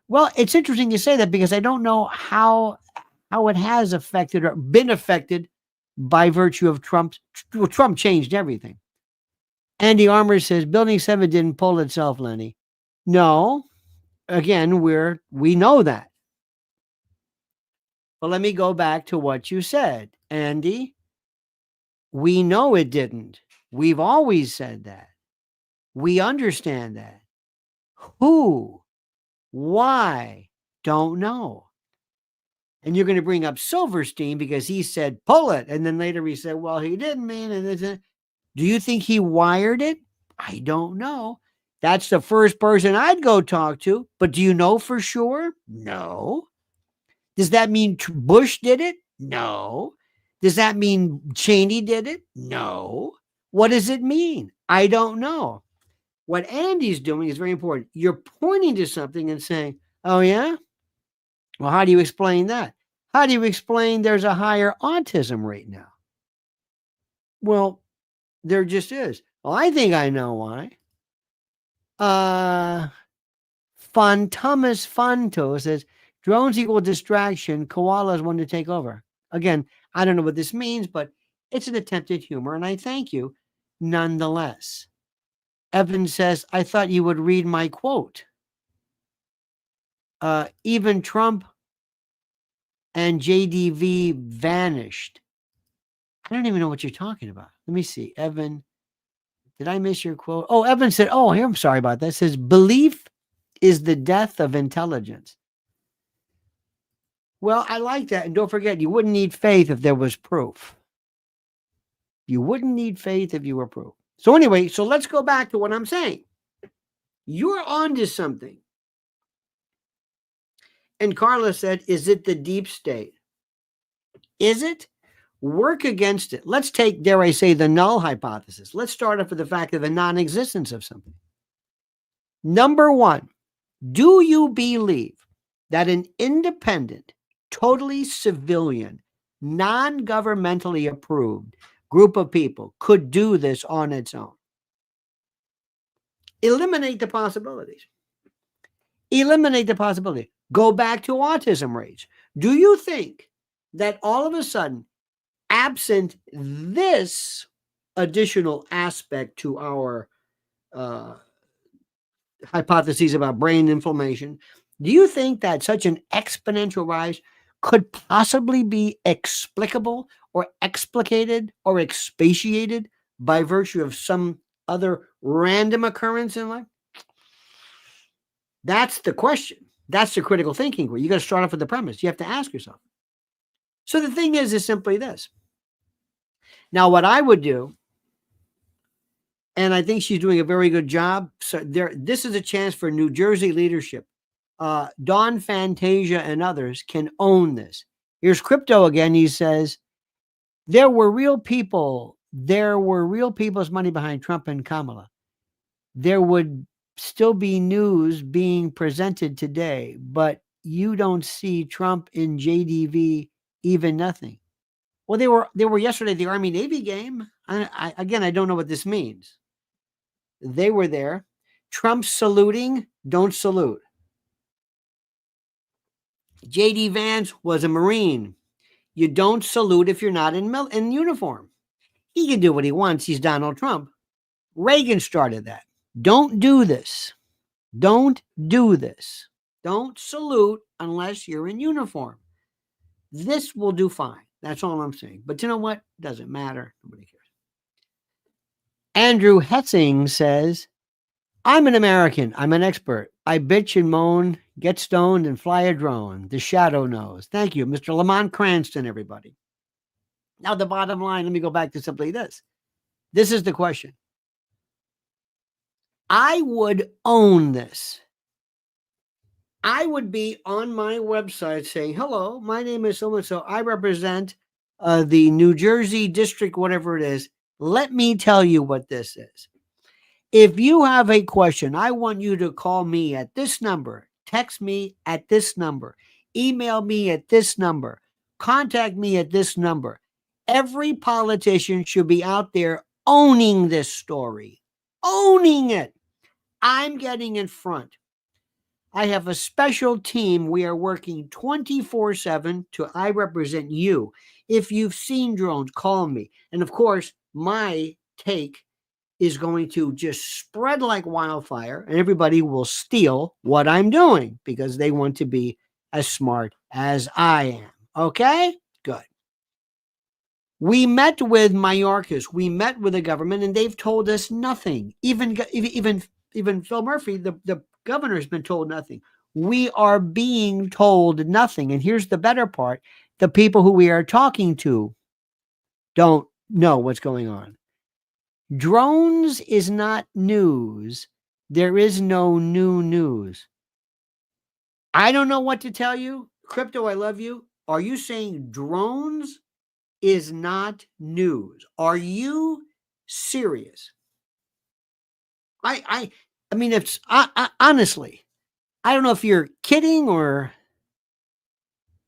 Well, it's interesting you say that because I don't know how it has affected or been affected by virtue of Trump changed everything. Andy Armour says Building 7 didn't pull itself, Lenny. No. Again, we know that. But let me go back to what you said, Andy. We know it didn't. We've always said that. We understand that. Who? Why? Don't know. And you're going to bring up Silverstein because he said, pull it. And then later he said, well, he didn't mean it. Do you think he wired it? I don't know. That's the first person I'd go talk to. But do you know for sure? No. Does that mean Bush did it? No. Does that mean Cheney did it? No. What does it mean? I don't know. What Andy's doing is very important. You're pointing to something and saying, oh, yeah? Well, how do you explain that? How do you explain there's a higher autism rate now? Well, there just is. Well, I think I know why. Thomas Fanto says, drones equal distraction. Koalas want to take over. Again, I don't know what this means, but it's an attempt at humor, and I thank you nonetheless. Evan says, I thought you would read my quote. Even Trump and JDV vanished. I don't even know what you're talking about. Let me see. Evan, did I miss your quote? Oh, Evan said, oh, here, I'm sorry about that. It says, belief is the death of intelligence. Well, I like that. And don't forget, you wouldn't need faith if there was proof. You wouldn't need faith if you were proof. So anyway, so let's go back to what I'm saying. You're onto something. And Carla said, is it the deep state? Is it? Work against it. Let's take, dare I say, the null hypothesis. Let's start off with the fact of the non-existence of something. Number one, do you believe that an independent, totally civilian, non-governmentally approved group of people could do this on its own? Eliminate the possibilities. Eliminate the possibility. Go back to autism rates. Do you think that all of a sudden, absent this additional aspect to our hypotheses about brain inflammation, do you think that such an exponential rise could possibly be explicable or explicated or expatiated by virtue of some other random occurrence in life? That's the question. That's the critical thinking where you got to start off with the premise. You have to ask yourself. So the thing is simply this. Now, what I would do, and I think she's doing a very good job. So this is a chance for New Jersey leadership. Don Fantasia and others can own this. Here's Crypto again. He says, there were real people. There were real people's money behind Trump and Kamala. There would still be news being presented today, but you don't see Trump in JDV, even nothing. Well, they were yesterday at the Army-Navy game. I don't know what this means. They were there. Trump saluting, don't salute. J.D. Vance was a Marine. You don't salute if you're not in uniform. He can do what he wants. He's Donald Trump. Reagan started that. Don't do this. Don't do this. Don't salute unless you're in uniform. This will do fine. That's all I'm saying. But you know what? Doesn't matter. Nobody cares. Andrew Hessing says, I'm an American. I'm an expert. I bitch and moan, get stoned, and fly a drone. The shadow knows. Thank you, Mr. Lamont Cranston, everybody. Now, the bottom line, let me go back to simply this. This is the question. I would own this. I would be on my website saying, hello, my name is so-and-so. I represent the New Jersey district, whatever it is. Let me tell you what this is. If you have a question, I want you to call me at this number, text me at this number, email me at this number, contact me at this number. Every politician should be out there owning this story, owning it. I'm getting in front. I have a special team. We are working 24/7 I represent you. If you've seen drones, call me. And of course, my take is going to just spread like wildfire, and everybody will steal what I'm doing because they want to be as smart as I am. Okay? Good. We met with Mayorkas. We met with the government, and they've told us nothing. Even Phil Murphy, the governor, has been told nothing. We are being told nothing. And here's the better part. The people who we are talking to don't know what's going on. Drones is not news. There is no new news. I don't know what to tell you. Crypto, I love you. Are you saying drones is not news? Are you serious? I mean, it's honestly, I don't know if you're kidding or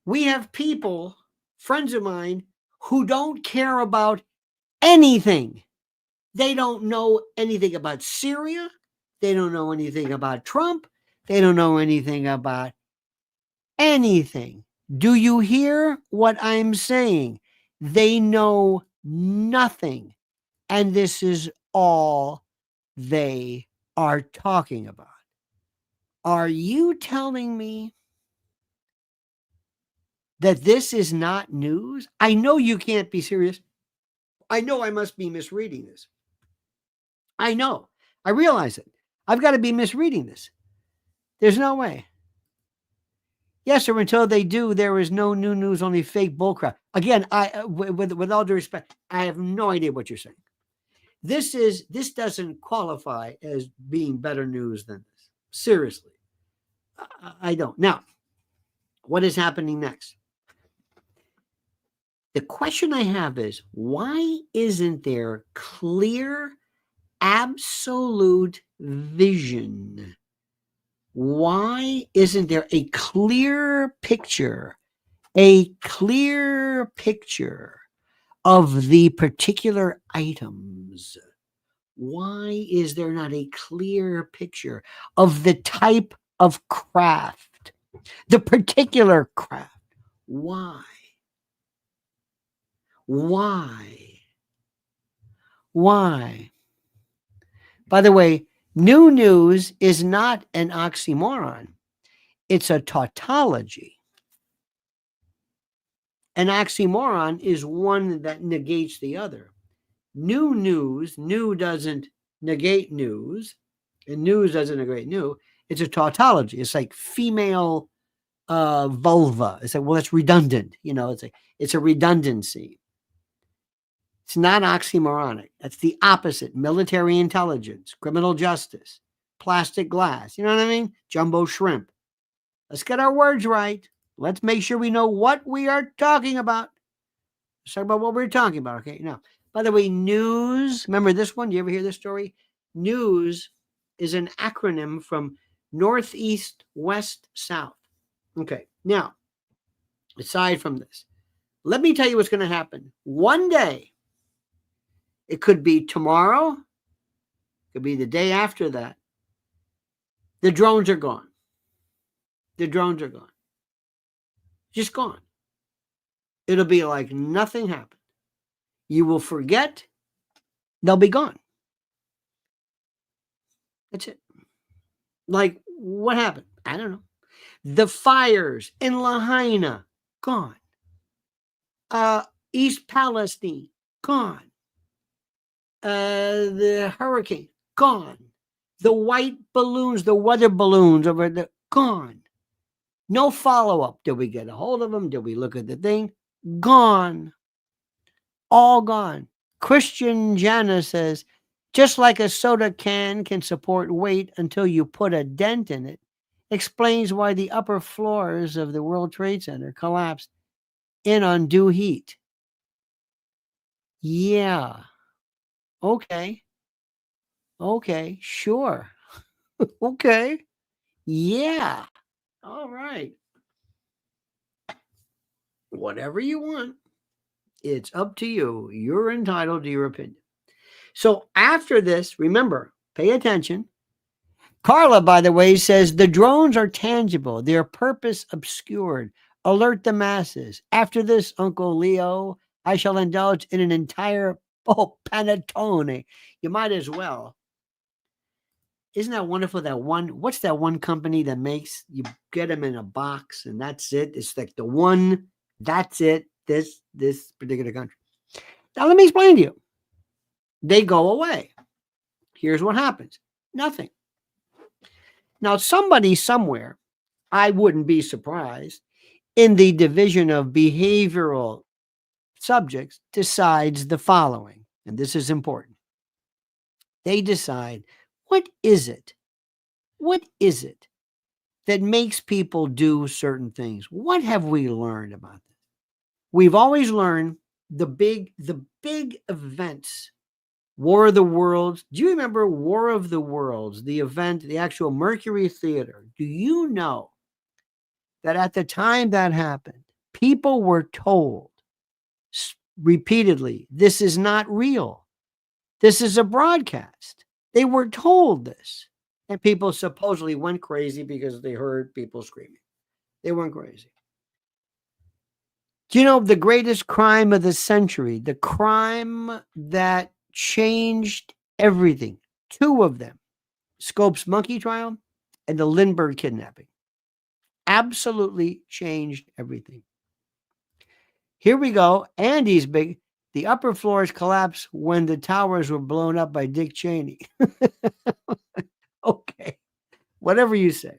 we have people, friends of mine, who don't care about anything. They don't know anything about Syria. They don't know anything about Trump. They don't know anything about anything. Do you hear what I'm saying? They know nothing. And this is all they are talking about. Are you telling me that this is not news? I know you can't be serious. I know I must be misreading this. I know. I realize it. I've got to be misreading this. There's no way. Yes, or until they do, there is no new news, only fake bullcrap. Again, with all due respect, I have no idea what you're saying. This doesn't qualify as being better news than this. Seriously, I don't. Now, what is happening next? The question I have is, why isn't there clear, absolute vision? Why isn't there a clear picture of the particular items? Why is there not a clear picture of the type of craft, the particular craft? Why? Why? Why? By the way, new news is not an oxymoron. It's a tautology. An oxymoron is one that negates the other. New news, new doesn't negate news, and news doesn't negate new. It's a tautology. It's like female vulva. It's like, well, it's redundant. It's a redundancy. It's not oxymoronic. That's the opposite. Military intelligence, criminal justice, plastic glass. You know what I mean? Jumbo shrimp. Let's get our words right. Let's make sure we know what we are talking about. Let's talk about what we're talking about. Okay. Now, by the way, news. Remember this one? Do you ever hear this story? News is an acronym from Northeast, West, South. Okay. Now, aside from this, let me tell you what's going to happen. One day, it could be tomorrow, it could be the day after that. The drones are gone. The drones are gone. Just gone. It'll be like nothing happened. You will forget. They'll be gone. That's it. Like, what happened? I don't know. The fires in Lahaina, gone. East Palestine, gone. The hurricane, gone. The white balloons, the weather balloons over there, gone. No follow-up. Did we get a hold of them? Did we look at the thing? Gone. All gone. Christian Jana says, just like a soda can support weight until you put a dent in it, explains why the upper floors of the World Trade Center collapsed in undue heat. Yeah. Okay. Sure. Okay. Yeah. All right. Whatever you want. It's up to you. You're entitled to your opinion. So after this, remember, pay attention. Carla, by the way, says the drones are tangible, their purpose obscured. Alert the masses. After this, Uncle Leo, I shall indulge in an entire panettone. You might as well. Isn't that wonderful? What's that one company that makes, you get them in a box and that's it? It's like the one, that's it, this particular country. Now, let me explain to you. They go away. Here's what happens. Nothing. Now, somebody somewhere, I wouldn't be surprised, in the division of behavioral subjects, decides the following, and this is important. They decide, what is it that makes people do certain things? What have we learned about this? We've always learned the big events War of the Worlds. Do you remember War of the Worlds, the event, the actual Mercury Theater? Do you know that at the time that happened, people were told repeatedly, this is not real. This is a broadcast. They were told this. And people supposedly went crazy because they heard people screaming. They went crazy. Do you know the greatest crime of the century? The crime that changed everything. Two of them. Scope's monkey trial and the Lindbergh kidnapping. Absolutely changed everything. Here we go. Andy's big. The upper floors collapsed when the towers were blown up by Dick Cheney. Okay. Whatever you say.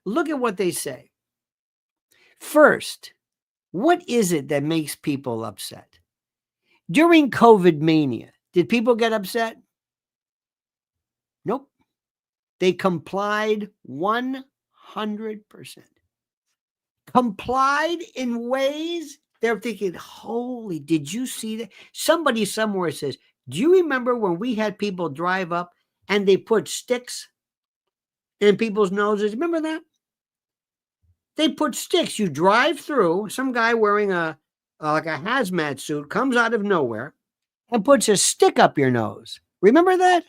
Look at what they say. First, what is it that makes people upset? During COVID mania, did people get upset? Nope. They complied 100%. Complied in ways they're thinking, holy, did you see that? Somebody somewhere says, do you remember when we had people drive up and they put sticks in people's noses? Remember that? They put sticks. You drive through, some guy wearing like a hazmat suit comes out of nowhere and puts a stick up your nose. Remember that?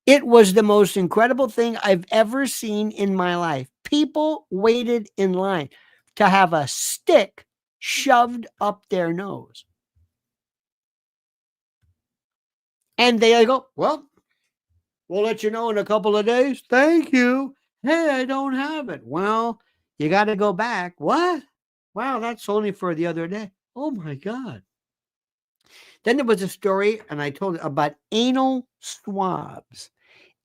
It was the most incredible thing I've ever seen in my life. People waited in line to have a stick shoved up their nose. And they go, well, we'll let you know in a couple of days. Thank you. Hey, I don't have it. Well, you got to go back. What? Wow, that's only for the other day. Oh, my God. Then there was a story, and I told you about anal swabs.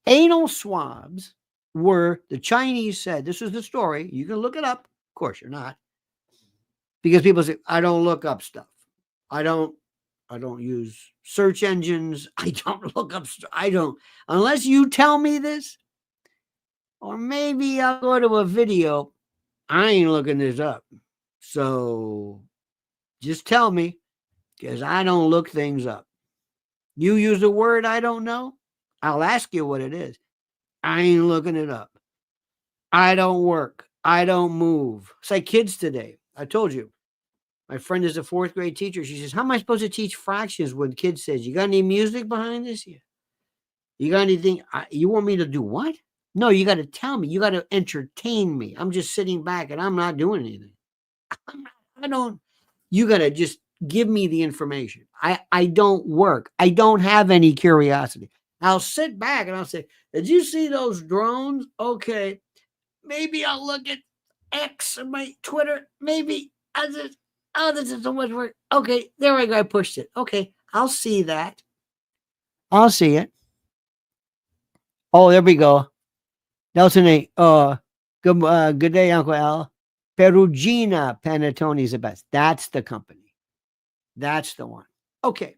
Anal swabs were, the Chinese said, this is the story. You can look it up. Of course, you're not. Because people say, I don't look up stuff. I don't use search engines. I don't look up stuff. I don't, unless you tell me this, or maybe I'll go to a video. I ain't looking this up. So just tell me, because I don't look things up. You use a word I don't know, I'll ask you what it is. I ain't looking it up. I don't work. I don't move. It's like kids today. I told you. My friend is a fourth grade teacher. She says, how am I supposed to teach fractions when kids says, you got any music behind this? Yeah. You got anything? You want me to do what? No, you got to tell me. You got to entertain me. I'm just sitting back and I'm not doing anything. You got to just give me the information. I don't work. I don't have any curiosity. I'll sit back and I'll say, did you see those drones? Okay. Maybe I'll look at X on my Twitter. Maybe this is so much work. Okay, there I go. I pushed it. Okay, I'll see that. I'll see it. Oh, there we go. Nelson A. Good day, Uncle Al. Perugina Panettone is the best. That's the company. That's the one. Okay.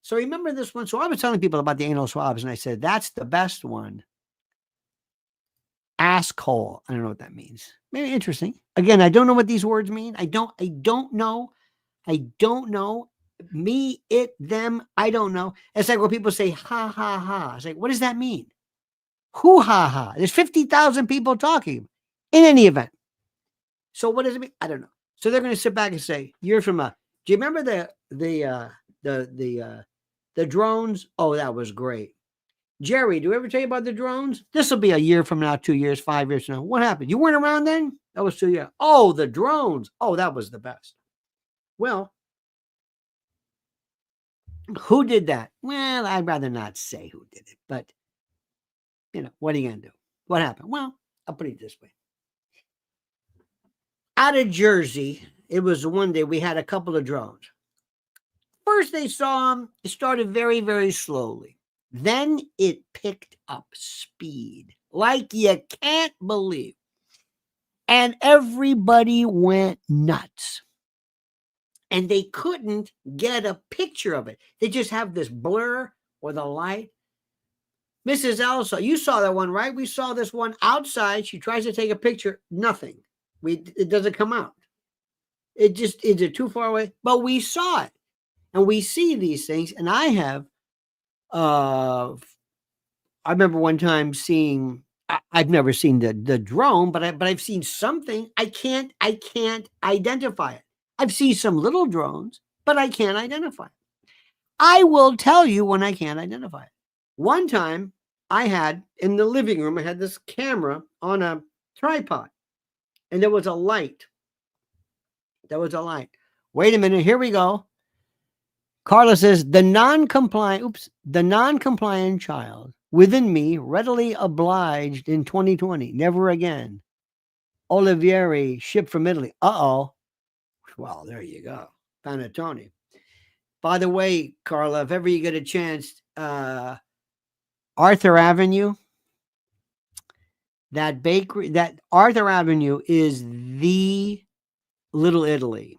So remember this one. So I was telling people about the anal swabs, and I said, that's the best one. Asshole. I don't know what that means. Maybe interesting. Again, I don't know what these words mean. I don't know. I don't know. Me, it, them, I don't know. It's like when people say, ha, ha, ha. It's like, what does that mean? Who, ha, ha. There's 50,000 people talking in any event. So what does it mean? I don't know. So they're going to sit back and say, you're from do you remember the drones? Oh, that was great. Jerry, do I ever tell you about the drones? This will be a year from now, 2 years, 5 years from now. What happened? You weren't around then? That was 2 years. Oh, the drones. Oh, that was the best. Well, who did that? Well, I'd rather not say who did it, but, what are you going to do? What happened? Well, I'll put it this way. Out of Jersey, it was one day we had a couple of drones. First they saw them, it started very, very slowly. Then it picked up speed like you can't believe. And everybody went nuts. And they couldn't get a picture of it. They just have this blur or the light. Mrs. Elsa, you saw that one, right? We saw this one outside. She tries to take a picture. Nothing. It doesn't come out. Is it too far away? But we saw it. And we see these things. And I have, I remember one time seeing, I've never seen the drone, but I've seen something. I can't identify it. I've seen some little drones, but I can't identify it. I will tell you when I can't identify it. One time I had in the living room, I had this camera on a tripod, and there was a light. There was a light. Wait a minute, here we go. Carla says, the non-compliant child within me readily obliged in 2020. Never again. Olivieri, shipped from Italy. Uh-oh. Well, there you go. Panettone. By the way, Carla, if ever you get a chance, Arthur Avenue, that bakery, that Arthur Avenue is the Little Italy.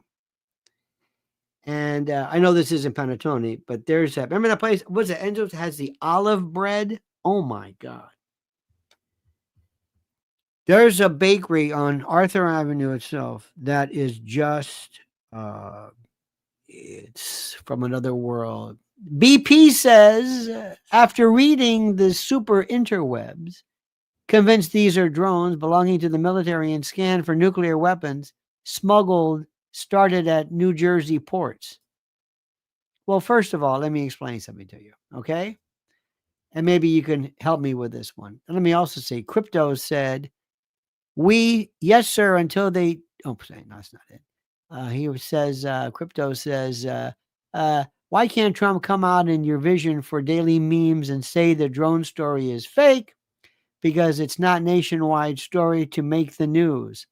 And I know this isn't Panettone, but there's that. Remember that place? What's it? Enzo's has the olive bread. Oh my God. There's a bakery on Arthur Avenue itself that is just, it's from another world. BP says, after reading the super interwebs, convinced these are drones belonging to the military and scanned for nuclear weapons, started at New Jersey ports. Well, first of all, let me explain something to you, okay? And maybe you can help me with this one. And let me also say, Crypto said, yes, sir, until they, no, that's not it. He says, Crypto says, why can't Trump come out in your vision for daily memes and say the drone story is fake? Because it's not nationwide story to make the news.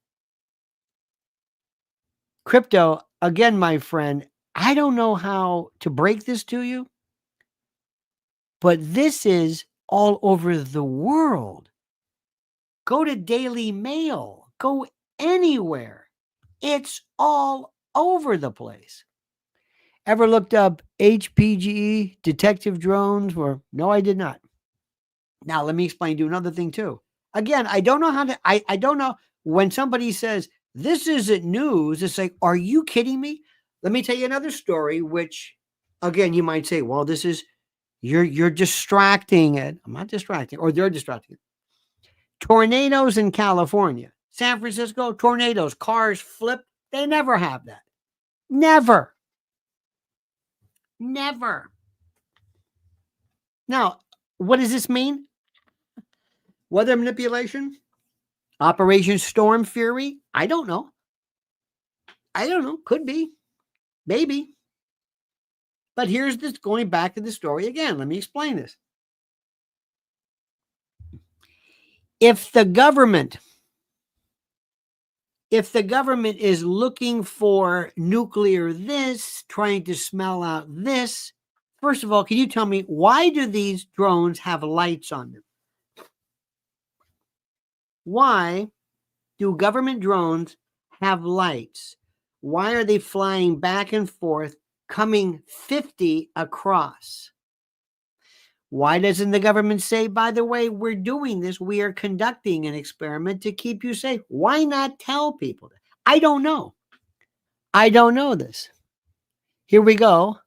Crypto, again, my friend, I don't know how to break this to you, but this is all over the world. Go to Daily Mail. Go anywhere. It's all over the place. Ever looked up HPGE detective drones? No, I did not. Now, let me explain to you another thing, too. Again, I don't know how to, I don't know when somebody says, this isn't news. It's like, are you kidding me? Let me tell you another story, which, again, you might say, well, this is, you're distracting it. I'm not distracting, or they're distracting it. Tornadoes in California, San Francisco, tornadoes, cars flip. They never have that. Never. Never. Now, what does this mean? Weather manipulation? Operation Storm Fury? I don't know. Could be. Maybe. But here's this, going back to the story again. Let me explain this. If the government is looking for nuclear this, trying to smell out this, first of all, can you tell me, why do these drones have lights on them? Why do government drones have lights? Why are they flying back and forth, coming 50 across? Why doesn't the government say, by the way, we're doing this, we are conducting an experiment to keep you safe? Why not tell people that? I don't know. I don't know this. Here we go.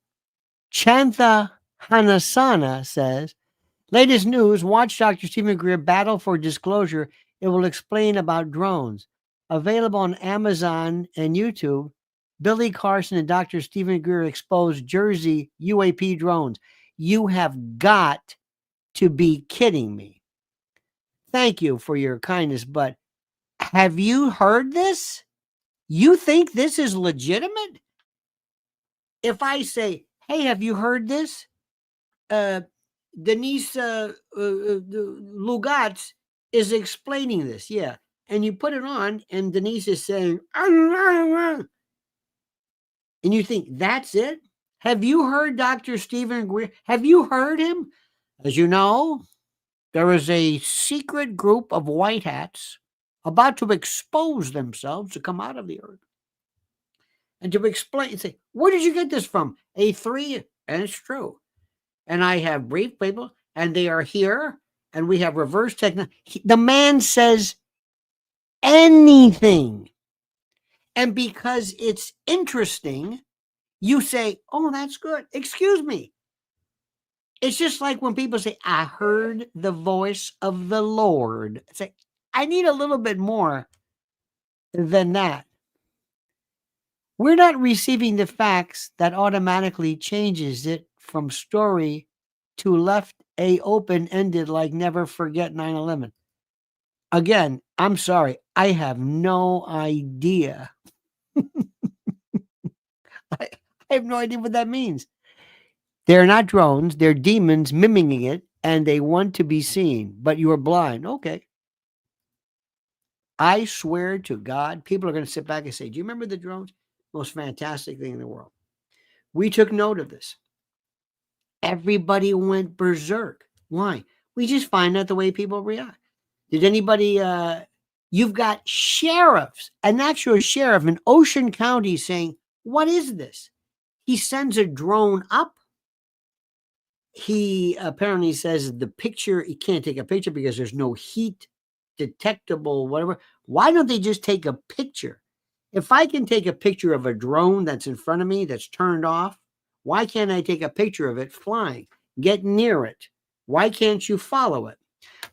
Chantha Hanasana says, latest news, watch Dr. Stephen Greer battle for disclosure. It will explain about drones. Available on Amazon and YouTube. Billy Carson and Dr. Stephen Greer expose Jersey UAP drones. You have got to be kidding me. Thank you for your kindness, but have you heard this? You think this is legitimate? If I say, hey, have you heard this? Denise Lugatz is explaining this. Yeah. And you put it on and Denise is saying, and you think that's it? Have you heard Dr. Stephen Greer? Have you heard him? As you know, there is a secret group of white hats about to expose themselves to come out of the earth. And to explain, say, where did you get this from? A3, and it's true. And I have brief people, and they are here, and we have reverse technology. The man says anything. And because it's interesting, You say, oh, that's good. Excuse me. It's just like when people say, I heard the voice of the Lord. It's like, I need a little bit more than that. We're not receiving the facts that automatically changes it from story to left a open-ended like never forget 9/11. Again, I'm sorry. I have no idea. I have no idea what that means. They're not drones, they're demons mimicking it, and they want to be seen, but you're blind. Okay. I swear to God, people are going to sit back and say, do you remember the drones? Most fantastic thing in the world. We took note of this. Everybody went berserk. Why? We just find out the way people react. Did anybody, you've got sheriffs, an actual sheriff in Ocean County saying, what is this? He sends a drone up. He apparently says the picture, he can't take a picture because there's no heat detectable, whatever. Why don't they just take a picture? If I can take a picture of a drone that's in front of me that's turned off, why can't I take a picture of it flying? Get near it. Why can't you follow it?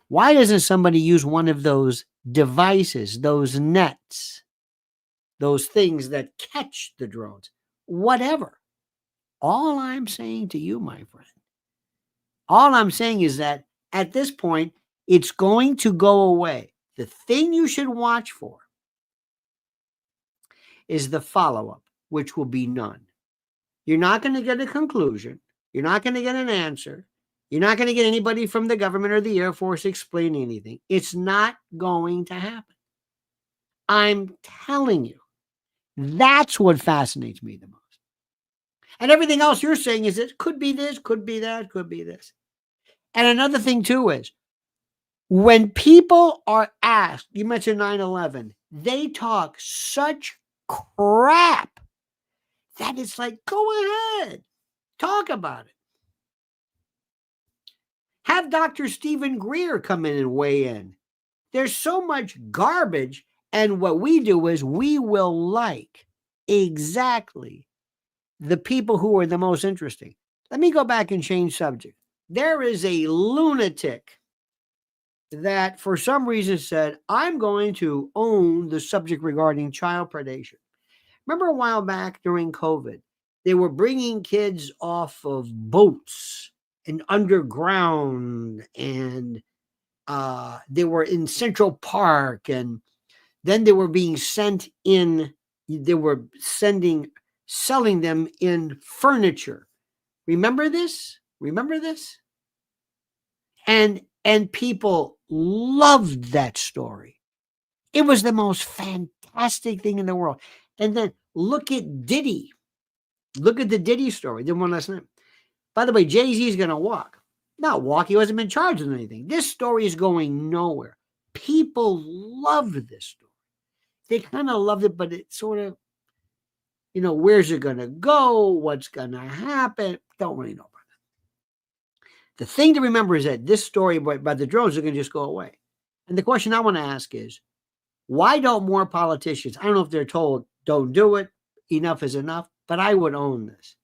Why doesn't somebody use one of those devices, those nets, those things that catch the drones? Whatever. All I'm saying to you, my friend, all I'm saying is that at this point, it's going to go away. The thing you should watch for is the follow-up, which will be none. You're not going to get a conclusion. You're not going to get an answer. You're not going to get anybody from the government or the Air Force explaining anything. It's not going to happen. I'm telling you, that's what fascinates me the most. And everything else you're saying is it could be this, could be that, could be this. And another thing too is when people are asked, you mentioned 9/11, they talk such crap that it's like, go ahead, talk about it. Have Dr. Stephen Greer come in and weigh in. There's so much garbage, and what we do is we will like exactly the people who are the most interesting. Let me go back and change subject. There is a lunatic that for some reason said, I'm going to own the subject regarding child predation. Remember a while back during COVID, they were bringing kids off of boats and underground, and they were in Central Park, and then they were being sent in, they were selling them in furniture. Remember this? Remember this? And people loved that story. It was the most fantastic thing in the world. And then look at Diddy. Look at the Diddy story. Did one last night. By the way, Jay-Z is going to walk. Not walk. He wasn't been charged with anything. This story is going nowhere. People loved this story. They kind of loved it, but it sort of, where's it going to go? What's going to happen? Don't really know about it. The thing to remember is that this story about the drones are going to just go away. And the question I want to ask is, why don't more politicians, I don't know if they're told, don't do it, enough is enough, but I would own this.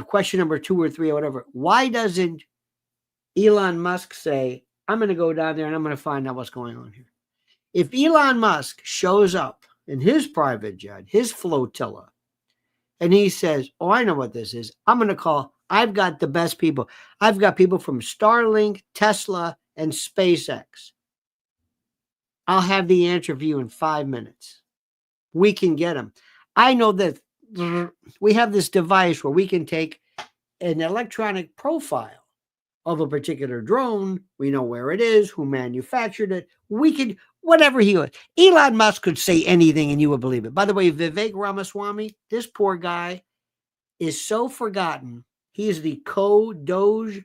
Question number 2 or 3 or whatever. Why doesn't Elon Musk say, I'm going to go down there and I'm going to find out what's going on here? If Elon Musk shows up in his private jet, his flotilla, and he says, oh, I know what this is. I'm going to call, I've got the best people. I've got people from Starlink, Tesla, and SpaceX. I'll have the answer for you in 5 minutes. We can get them. I know that we have this device where we can take an electronic profile of a particular drone. We know where it is, who manufactured it. We could, whatever he was. Elon Musk could say anything and you would believe it. By the way, Vivek Ramaswamy, this poor guy is so forgotten. He is the co-Doge.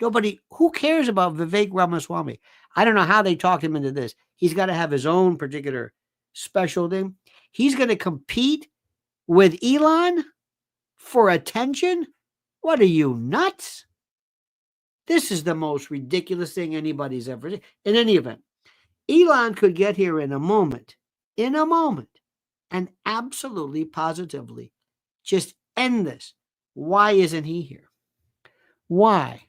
Nobody, who cares about Vivek Ramaswamy? I don't know how they talked him into this. He's got to have his own particular special thing. He's going to compete with Elon for attention? What are you, nuts? This is the most ridiculous thing anybody's ever seen. In any event, Elon could get here in a moment, and absolutely positively just end this. Why isn't he here? Why?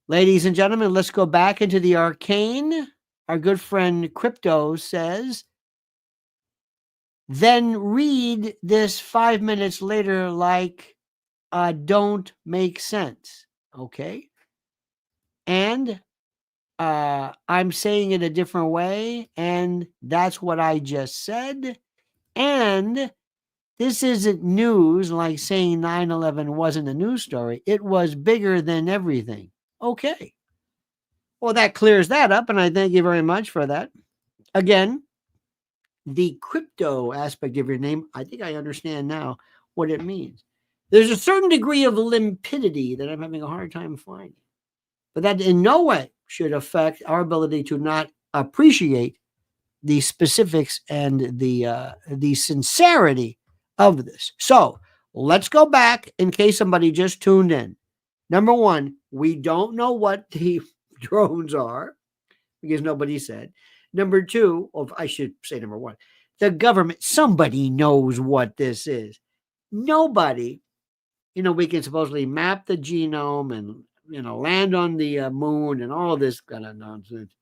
Ladies and gentlemen, let's go back into the arcane. Our good friend Crypto says, then read this 5 minutes later like don't make sense. Okay. And I'm saying it a different way. And that's what I just said. And this isn't news like saying 9/11 wasn't a news story. It was bigger than everything. Okay. Well, that clears that up. And I thank you very much for that. Again, the crypto aspect of your name, I think I understand now what it means. There's a certain degree of limpidity that I'm having a hard time finding. But that in no way should affect our ability to not appreciate the specifics and the sincerity of this. So let's go back in case somebody just tuned in. Number one, we don't know what the drones are because nobody said. Number two, or I should say number one, the government, somebody knows what this is. Nobody, we can supposedly map the genome and, land on the moon and all this kind of nonsense.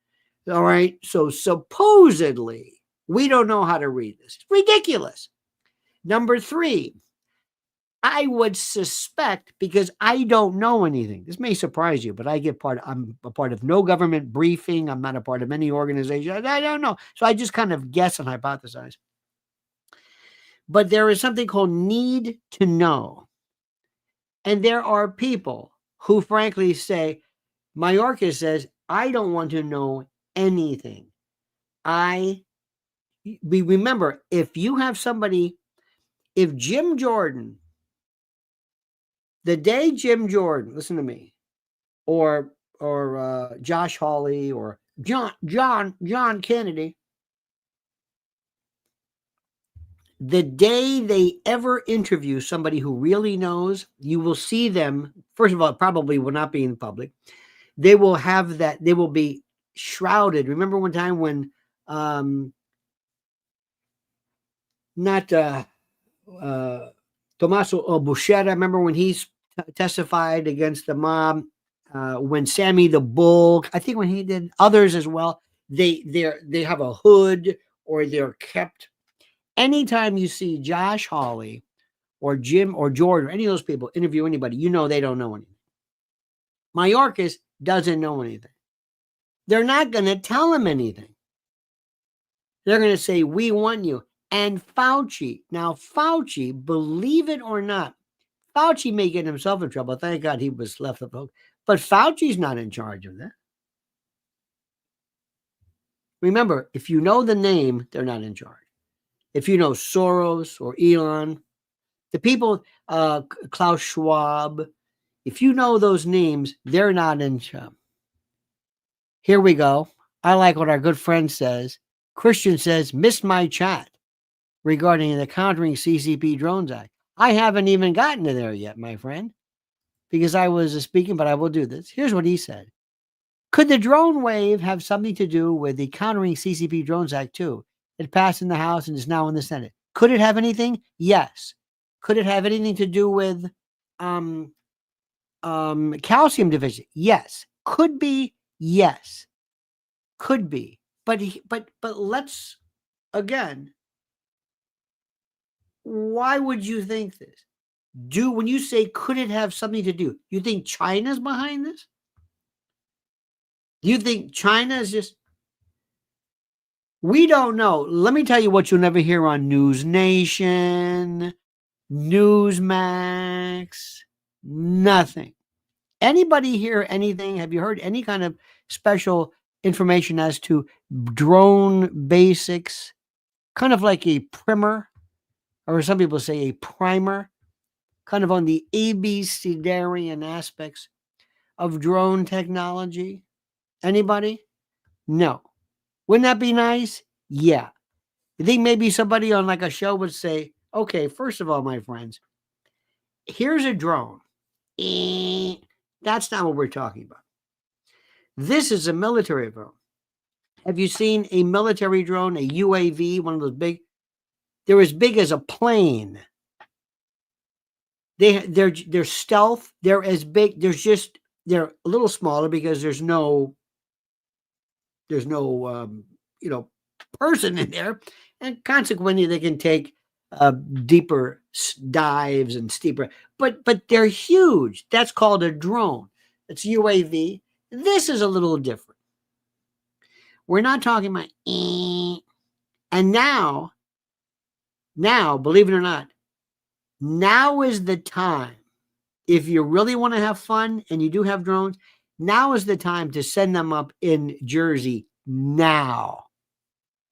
All right. So supposedly we don't know how to read this. It's ridiculous. Number three, I would suspect, because I don't know anything. This may surprise you, but I'm a part of no government briefing. I'm not a part of any organization. I don't know. So I just kind of guess and hypothesize. But there is something called need to know. And there are people who frankly say, Mayorkas says, I don't want to know anything. We remember, if Jim Jordan, the day Jim Jordan, listen to me, or Josh Hawley or John Kennedy, the day they ever interview somebody who really knows, you will see them, first of all, probably will not be in public. They will have that, they will be shrouded. Remember one time when Tommaso Buscetta, remember when he testified against the mob, when Sammy the Bull, I think when he did, others as well, they have a hood or they're kept. Anytime you see Josh Hawley or Jim or George or any of those people interview anybody, they don't know anything. Mayorkas doesn't know anything. They're not going to tell him anything. They're going to say, we want you. And Fauci, believe it or not, Fauci may get himself in trouble. Thank God he was left the book. But Fauci's not in charge of that. Remember, if you know the name, they're not in charge. If you know Soros or Elon, the people, Klaus Schwab, if you know those names, they're not in charge. Here we go. I like what our good friend says. Christian says, missed my chat regarding the Countering CCP Drones Act. I haven't even gotten to there yet, my friend, because I was speaking, but I will do this. Here's what he said. Could the drone wave have something to do with the Countering CCP Drones Act too? It passed in the House and is now in the Senate. Could it have anything? Yes. Could it have anything to do with calcium deficiency? Yes. Could be. Yes. Could be. But let's, again, why would you think this? When you say, could it have something to do? You think China's behind this? You think China is just... We don't know. Let me tell you what you'll never hear on News Nation, Newsmax, nothing. Anybody hear anything? Have you heard any kind of special information as to drone basics? Kind of like a primer, or some people say a primer, kind of on the ABCDarian aspects of drone technology. Anybody? No. Wouldn't that be nice? Yeah. You think maybe somebody on like a show would say, okay, first of all, my friends, here's a drone. That's not what we're talking about. This is a military drone. Have you seen a military drone, a UAV, one of those big? They're as big as a plane. They're stealth. They're as big. They're a little smaller because there's no you know, person in there, and consequently they can take deeper dives and steeper. But they're huge. That's called a drone. It's UAV. This is a little different. We're not talking about and now, believe it or not, now is the time. If you really want to have fun and you do have drones, now is the time to send them up in Jersey now.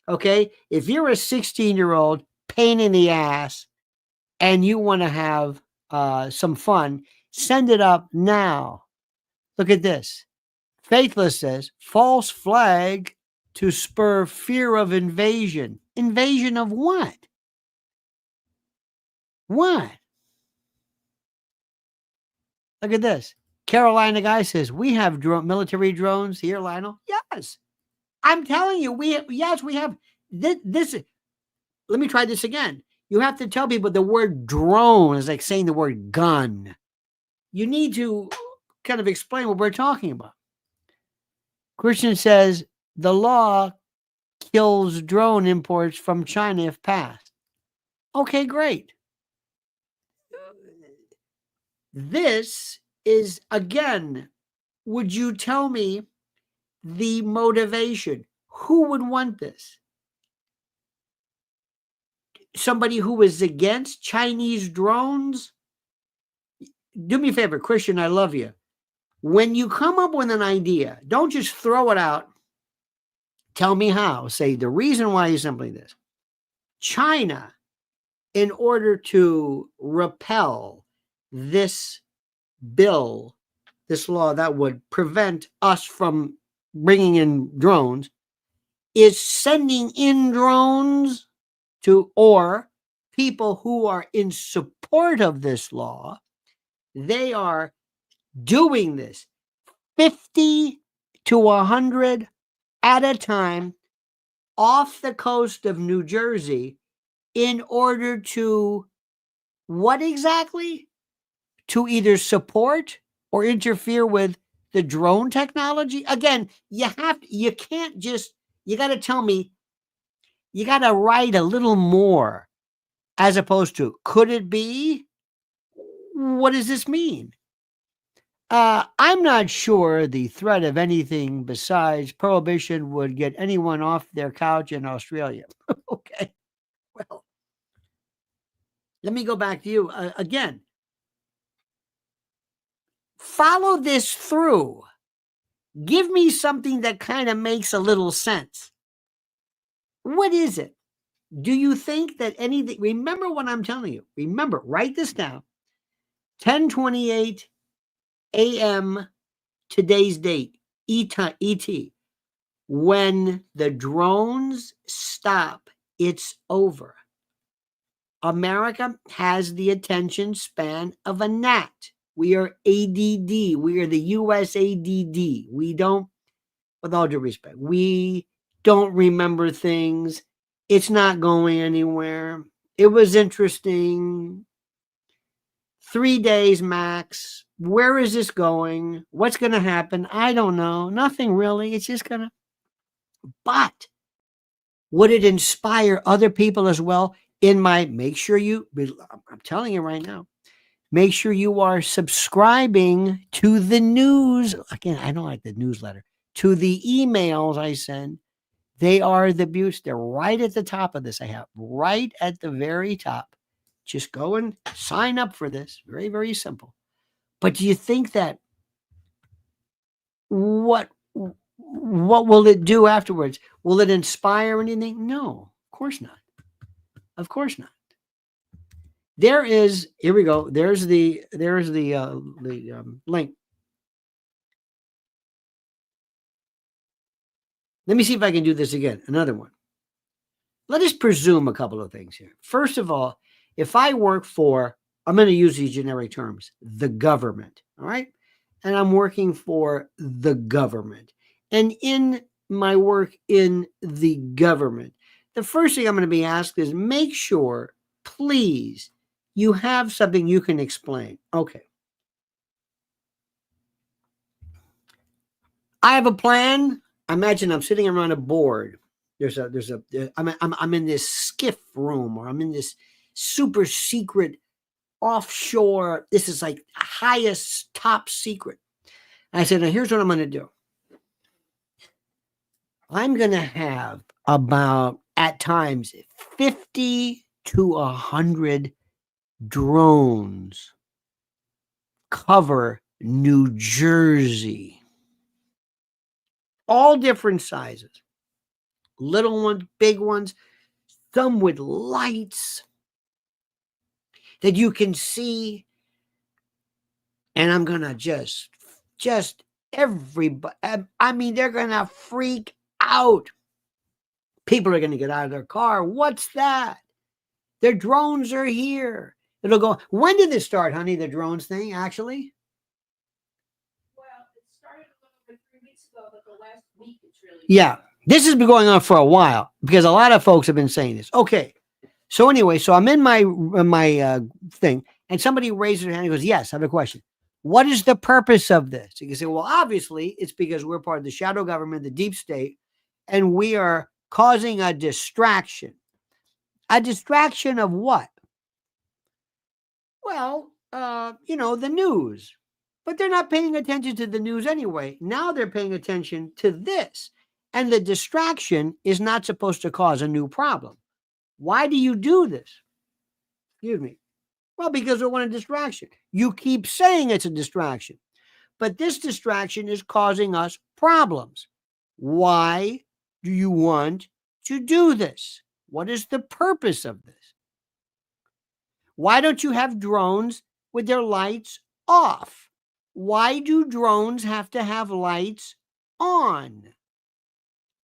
Okay? If you're a 16-year-old pain in the ass and you want to have some fun, send it up now. Look at this. Faithless says, false flag to spur fear of invasion. Invasion of what? What? Look at this. Carolina guy says, we have military drones here, Lionel. Yes. I'm telling you, we have. This. Let me try this again. You have to tell people the word drone is like saying the word gun. You need to kind of explain what we're talking about. Christian says, the law kills drone imports from China if passed. Okay, great. This is, again, would you tell me the motivation? Who would want this? Somebody who is against Chinese drones? Do me a favor, Christian, I love you. When you come up with an idea, don't just throw it out. Tell me how. Say the reason why is simply this. China, in order to repel this bill, this law that would prevent us from bringing in drones, is sending in drones to, or people who are in support of this law, they are doing this 50 to 100 at a time off the coast of New Jersey in order to what exactly? To either support or interfere with the drone technology. Again, you can't just, you got to tell me, you got to write a little more as opposed to, could it be? What does this mean? I'm not sure the threat of anything besides prohibition would get anyone off their couch in Australia. Okay. Well, let me go back to you again. Follow this through. Give me something that kind of makes a little sense. What is it? Do you think that anything? Remember what I'm telling you. Remember, write this down. 10:28 a.m. today's date, ET. When the drones stop, it's over. America has the attention span of a gnat. We are ADD. We are the US ADD. We don't, with all due respect, we don't remember things. It's not going anywhere. It was interesting. 3 days max. Where is this going? What's going to happen? I don't know. Nothing really. It's just going to. But would it inspire other people as well? Make sure you, I'm telling you right now, make sure you are subscribing to the news. Again, I don't like the newsletter. To the emails I send. They are the beauties. They're right at the top of this. I have right at the very top. Just go and sign up for this. Very, very simple. But do you think that what will it do afterwards? Will it inspire anything? No, of course not. Of course not. There is, here we go. There's the link. Let me see if I can do this again. Another one. Let us presume a couple of things here. First of all, if I work for, I'm going to use these generic terms, the government, all right? And I'm working for the government. And in my work in the government, the first thing I'm going to be asked is make sure, please, you have something you can explain. Okay. I have a plan. Imagine I'm sitting around a board. I'm in this skiff room, or I'm in this super secret offshore. This is like highest top secret. I said, now here's what I'm going to do. I'm going to have about, at times, 50 to 100 drones cover New Jersey. All different sizes. Little ones, big ones, some with lights that you can see. And I'm going to just everybody, I mean, they're going to freak out. People are going to get out of their car. What's that? Their drones are here. It'll go. When did this start, honey, the drones thing, actually?
Well, it started a little bit 3 weeks ago, but the last week it's really...
Yeah, this has been going on for a while because a lot of folks have been saying this. Okay. So anyway, so I'm in my thing, and somebody raises their hand and goes, yes, I have a question. What is the purpose of this? You can say, well, obviously, it's because we're part of the shadow government, the deep state, and we are causing a distraction. A distraction of what? Well, the news. But they're not paying attention to the news anyway. Now they're paying attention to this. And the distraction is not supposed to cause a new problem. Why do you do this? Excuse me. Well, because we want a distraction. You keep saying it's a distraction. But this distraction is causing us problems. Why do you want to do this? What is the purpose of this? Why don't you have drones with their lights off? Why do drones have to have lights on?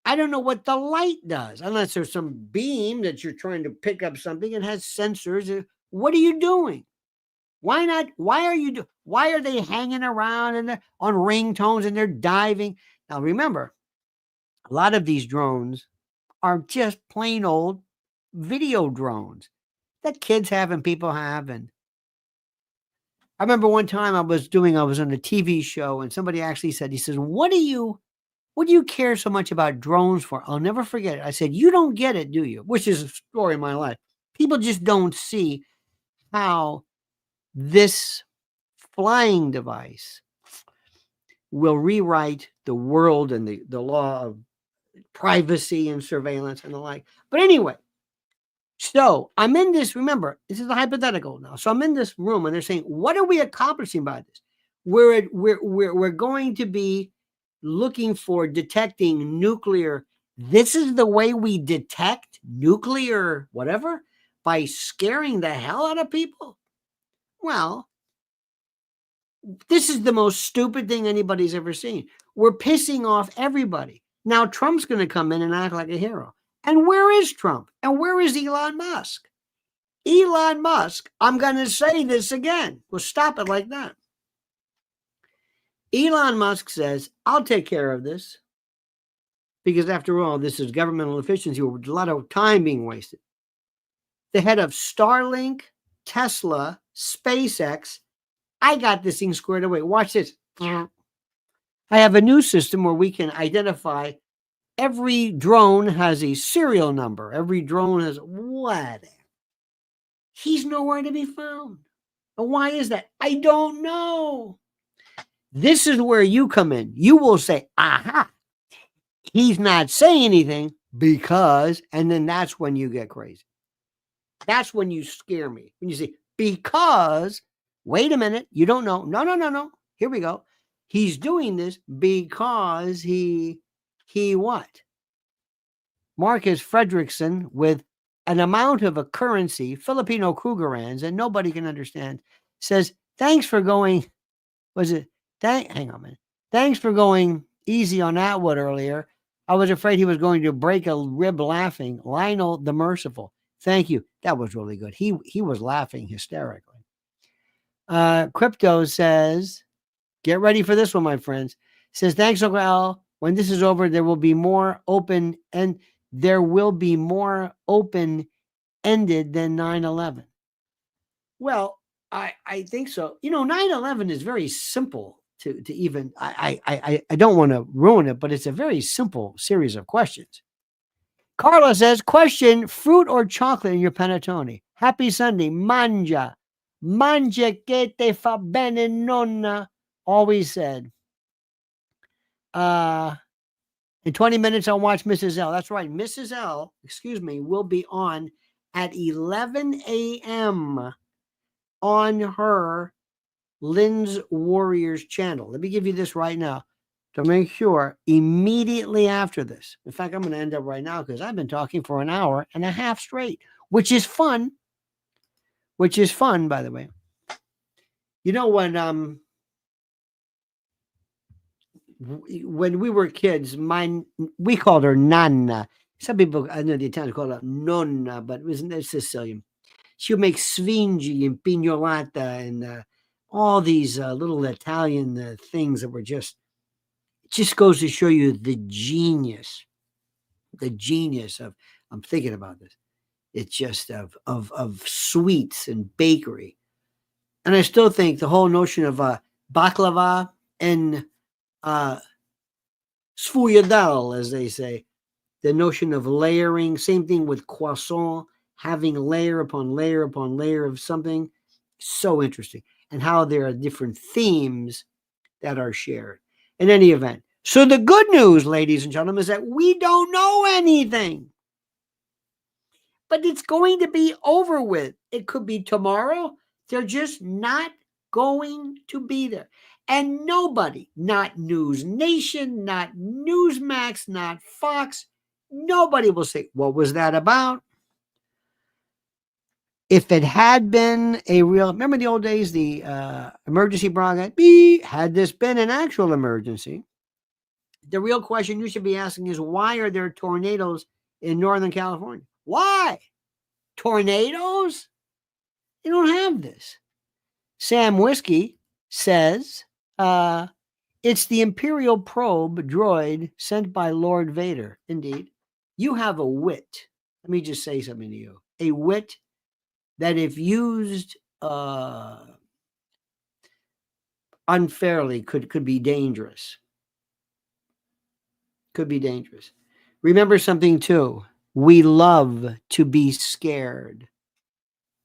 I don't know what the light does, unless there's some beam that you're trying to pick up something. It has sensors. What are you doing? Why not? Why are they hanging around and on ringtones and they're diving? Now, remember, a lot of these drones are just plain old video drones that kids have and people have. And I remember one time I was on a TV show, and somebody actually said, he says, what do you care so much about drones for? I'll never forget it. I said, you don't get it, do you? Which is a story of my life. People just don't see how this flying device will rewrite the world and the law of privacy and surveillance and the like. But anyway, so I'm in this, remember, this is a hypothetical now. So I'm in this room and they're saying, what are we accomplishing by this? We're going to be looking for detecting nuclear. This is the way we detect nuclear whatever, by scaring the hell out of people. Well, this is the most stupid thing anybody's ever seen. We're pissing off everybody. Now Trump's going to come in and act like a hero. And where is Trump? And where is Elon Musk? Elon Musk, I'm going to say this again. Well, stop it like that. Elon Musk says, I'll take care of this. Because after all, this is governmental efficiency with a lot of time being wasted. The head of Starlink, Tesla, SpaceX, I got this thing squared away. Watch this. I have a new system where we can identify every drone has a serial number. Every drone has what? He's nowhere to be found. And why is that? I don't know. This is where you come in. You will say, aha, he's not saying anything because, and then that's when you get crazy. That's when you scare me. When you say, because, wait a minute, you don't know. No. Here we go. He's doing this because he what? Marcus Fredrickson, with an amount of a currency, Filipino Krugerrands, and nobody can understand, says, thanks for going, hang on a minute. Thanks for going easy on Atwood earlier. I was afraid he was going to break a rib laughing. Lionel the Merciful. Thank you. That was really good. He was laughing hysterically. Crypto says, get ready for this one, my friends. Says, thanks, Uncle Al. When this is over, there will be more open and there will be more open-ended than 9/11. Well, I think so. 9/11 is very simple to even. I don't want to ruin it, but it's a very simple series of questions. Carla says, question, fruit or chocolate in your panettone? Happy Sunday. Mangia. Mangia che te fa bene, nonna. Always said. In 20 minutes, I'll watch Mrs. L. That's right. Mrs. L, will be on at 11 a.m. on her Lynn's Warriors channel. Let me give you this right now to make sure immediately after this. In fact, I'm going to end up right now because I've been talking for an hour and a half straight, which is fun. By the way. When we were kids, we called her Nana. Some people, I know the Italians call her Nonna, but it's Sicilian. She would make sfingi and pignolata and all these little Italian things that were just goes to show you the genius of. I'm thinking about this. It's just of sweets and bakery, and I still think the whole notion of baklava and sfogliatelle, as they say, the notion of layering. Same thing with croissant, having layer upon layer upon layer of something. So interesting, and how there are different themes that are shared. In any event, so the good news, ladies and gentlemen, is that we don't know anything. But it's going to be over with. It could be tomorrow. They're just not going to be there. And nobody, not News Nation, not Newsmax, not Fox, nobody will say, what was that about? If it had been a real, remember the old days, the emergency broadcast, had this been an actual emergency, the real question you should be asking is, why are there tornadoes in Northern California? Why? Tornadoes? You don't have this. Sam Whiskey says it's the Imperial probe droid sent by Lord Vader. Indeed. You have a wit. Let me just say something to you. A wit that, if used unfairly, could be dangerous. Could be dangerous. Remember something too. We love to be scared.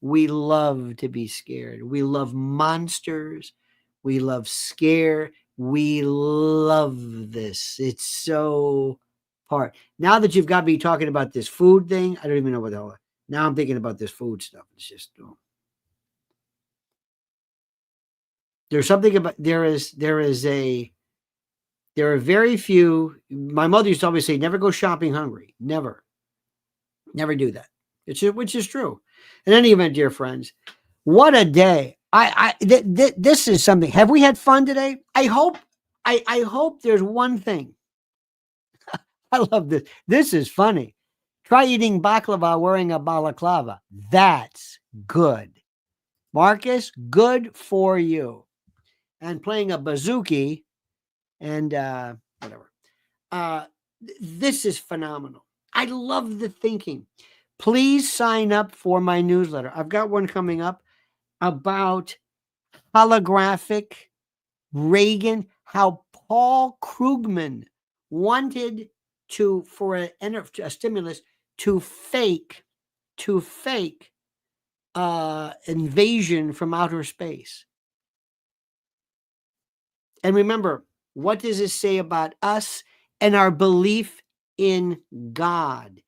We love to be scared. We love monsters. We love scare. We love this. It's so part. Now that you've got me talking about this food thing, I don't even know what the hell. Now I'm thinking about this food stuff. It's just there's something about there are very few. My mother used to always say, never go shopping hungry. Never do that. Which is true. In any event, dear friends, what a day. This is something. Have we had fun today? I hope there's one thing. I love this. This is funny. Try eating baklava wearing a balaclava. That's good. Marcus, good for you. And playing a bouzouki and whatever. This is phenomenal. I love the thinking. Please sign up for my newsletter. I've got one coming up about holographic Reagan, how Paul Krugman wanted for a stimulus to fake invasion from outer space. And remember, what does this say about us and our belief in God,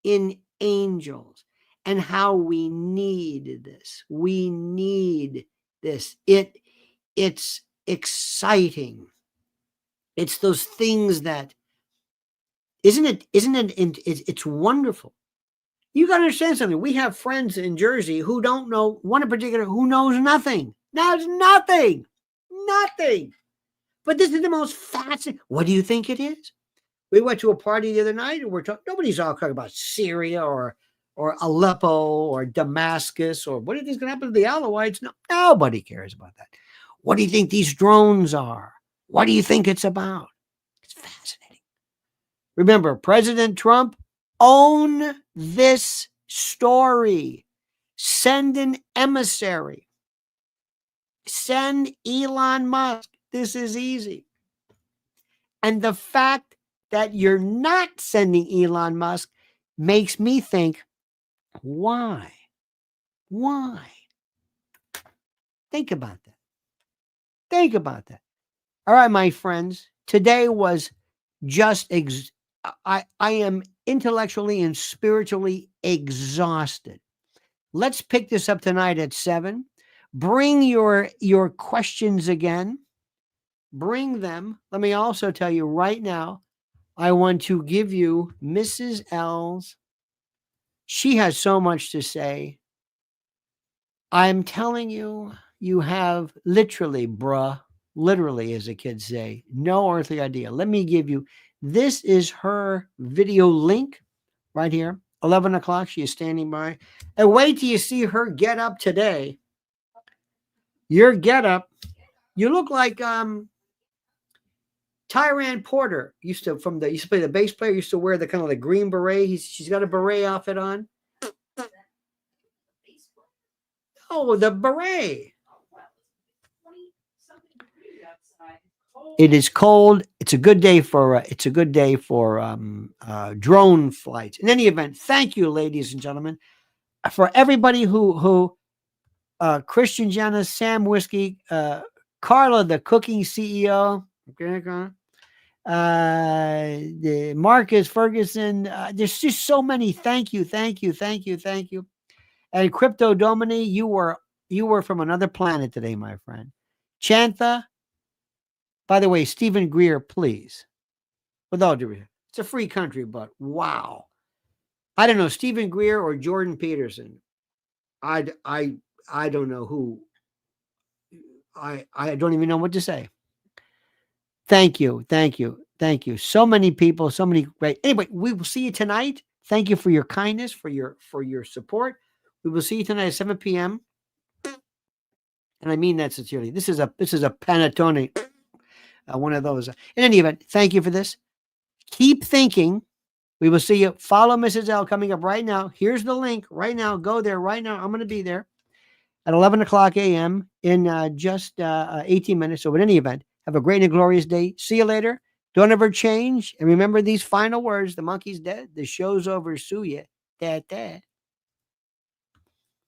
in angels, and how we need this? We need this. It's exciting. It's those things that, isn't it? It's wonderful. You got to understand something. We have friends in Jersey who don't know, one in particular who knows nothing. Knows nothing. But this is the most fascinating. What do you think it is? We went to a party the other night and we're talking. Nobody's all talking about Syria or Aleppo or Damascus or what do you think is going to happen to the Alawites? No, nobody cares about that. What do you think these drones are? What do you think it's about? It's fascinating. Remember, President Trump, own this story. Send an emissary. Send Elon Musk. This is easy. And the fact that you're not sending Elon Musk makes me think, why? Why? Think about that. Think about that. All right, my friends. Today was just I am intellectually and spiritually exhausted. Let's pick this up tonight at 7. Bring your questions again. Bring them. Let me also tell you right now, I want to give you Mrs. L's. She has so much to say. I'm telling you, you have literally, literally, as the kids say, no earthly idea. Let me give you, this is her video link right here. 11 o'clock, she is standing by. And wait till you see her get up today. Your get up, you look like Tyran Porter used to play the bass player, used to wear the kind of the green beret. She's got a beret outfit on. Oh, the beret. It is cold. It's a good day for drone flights. In any event, thank you, ladies and gentlemen, for everybody who Christian Janice, Sam Whiskey, Carla, the cooking CEO, the Marcus Ferguson. There's just so many. Thank you. And Crypto Domini, you were from another planet today, my friend. Chantha. By the way, Stephen Greer, please. With all due respect, it's a free country, but wow. I don't know, Stephen Greer or Jordan Peterson. I don't know who. I don't even know what to say. Thank you. So many people, so many great. Anyway, we will see you tonight. Thank you for your kindness, for your support. We will see you tonight at 7 p.m. And I mean that sincerely. This is a panettone. One of those. In any event, thank you for this. Keep thinking. We will see you. Follow Mrs. L coming up right now. Here's the link right now. Go there right now. I'm going to be there at 11 o'clock a.m. in just 18 minutes. So in any event, have a great and glorious day. See you later. Don't ever change. And remember these final words. The monkey's dead. The show's over. Sue ya. Da, da.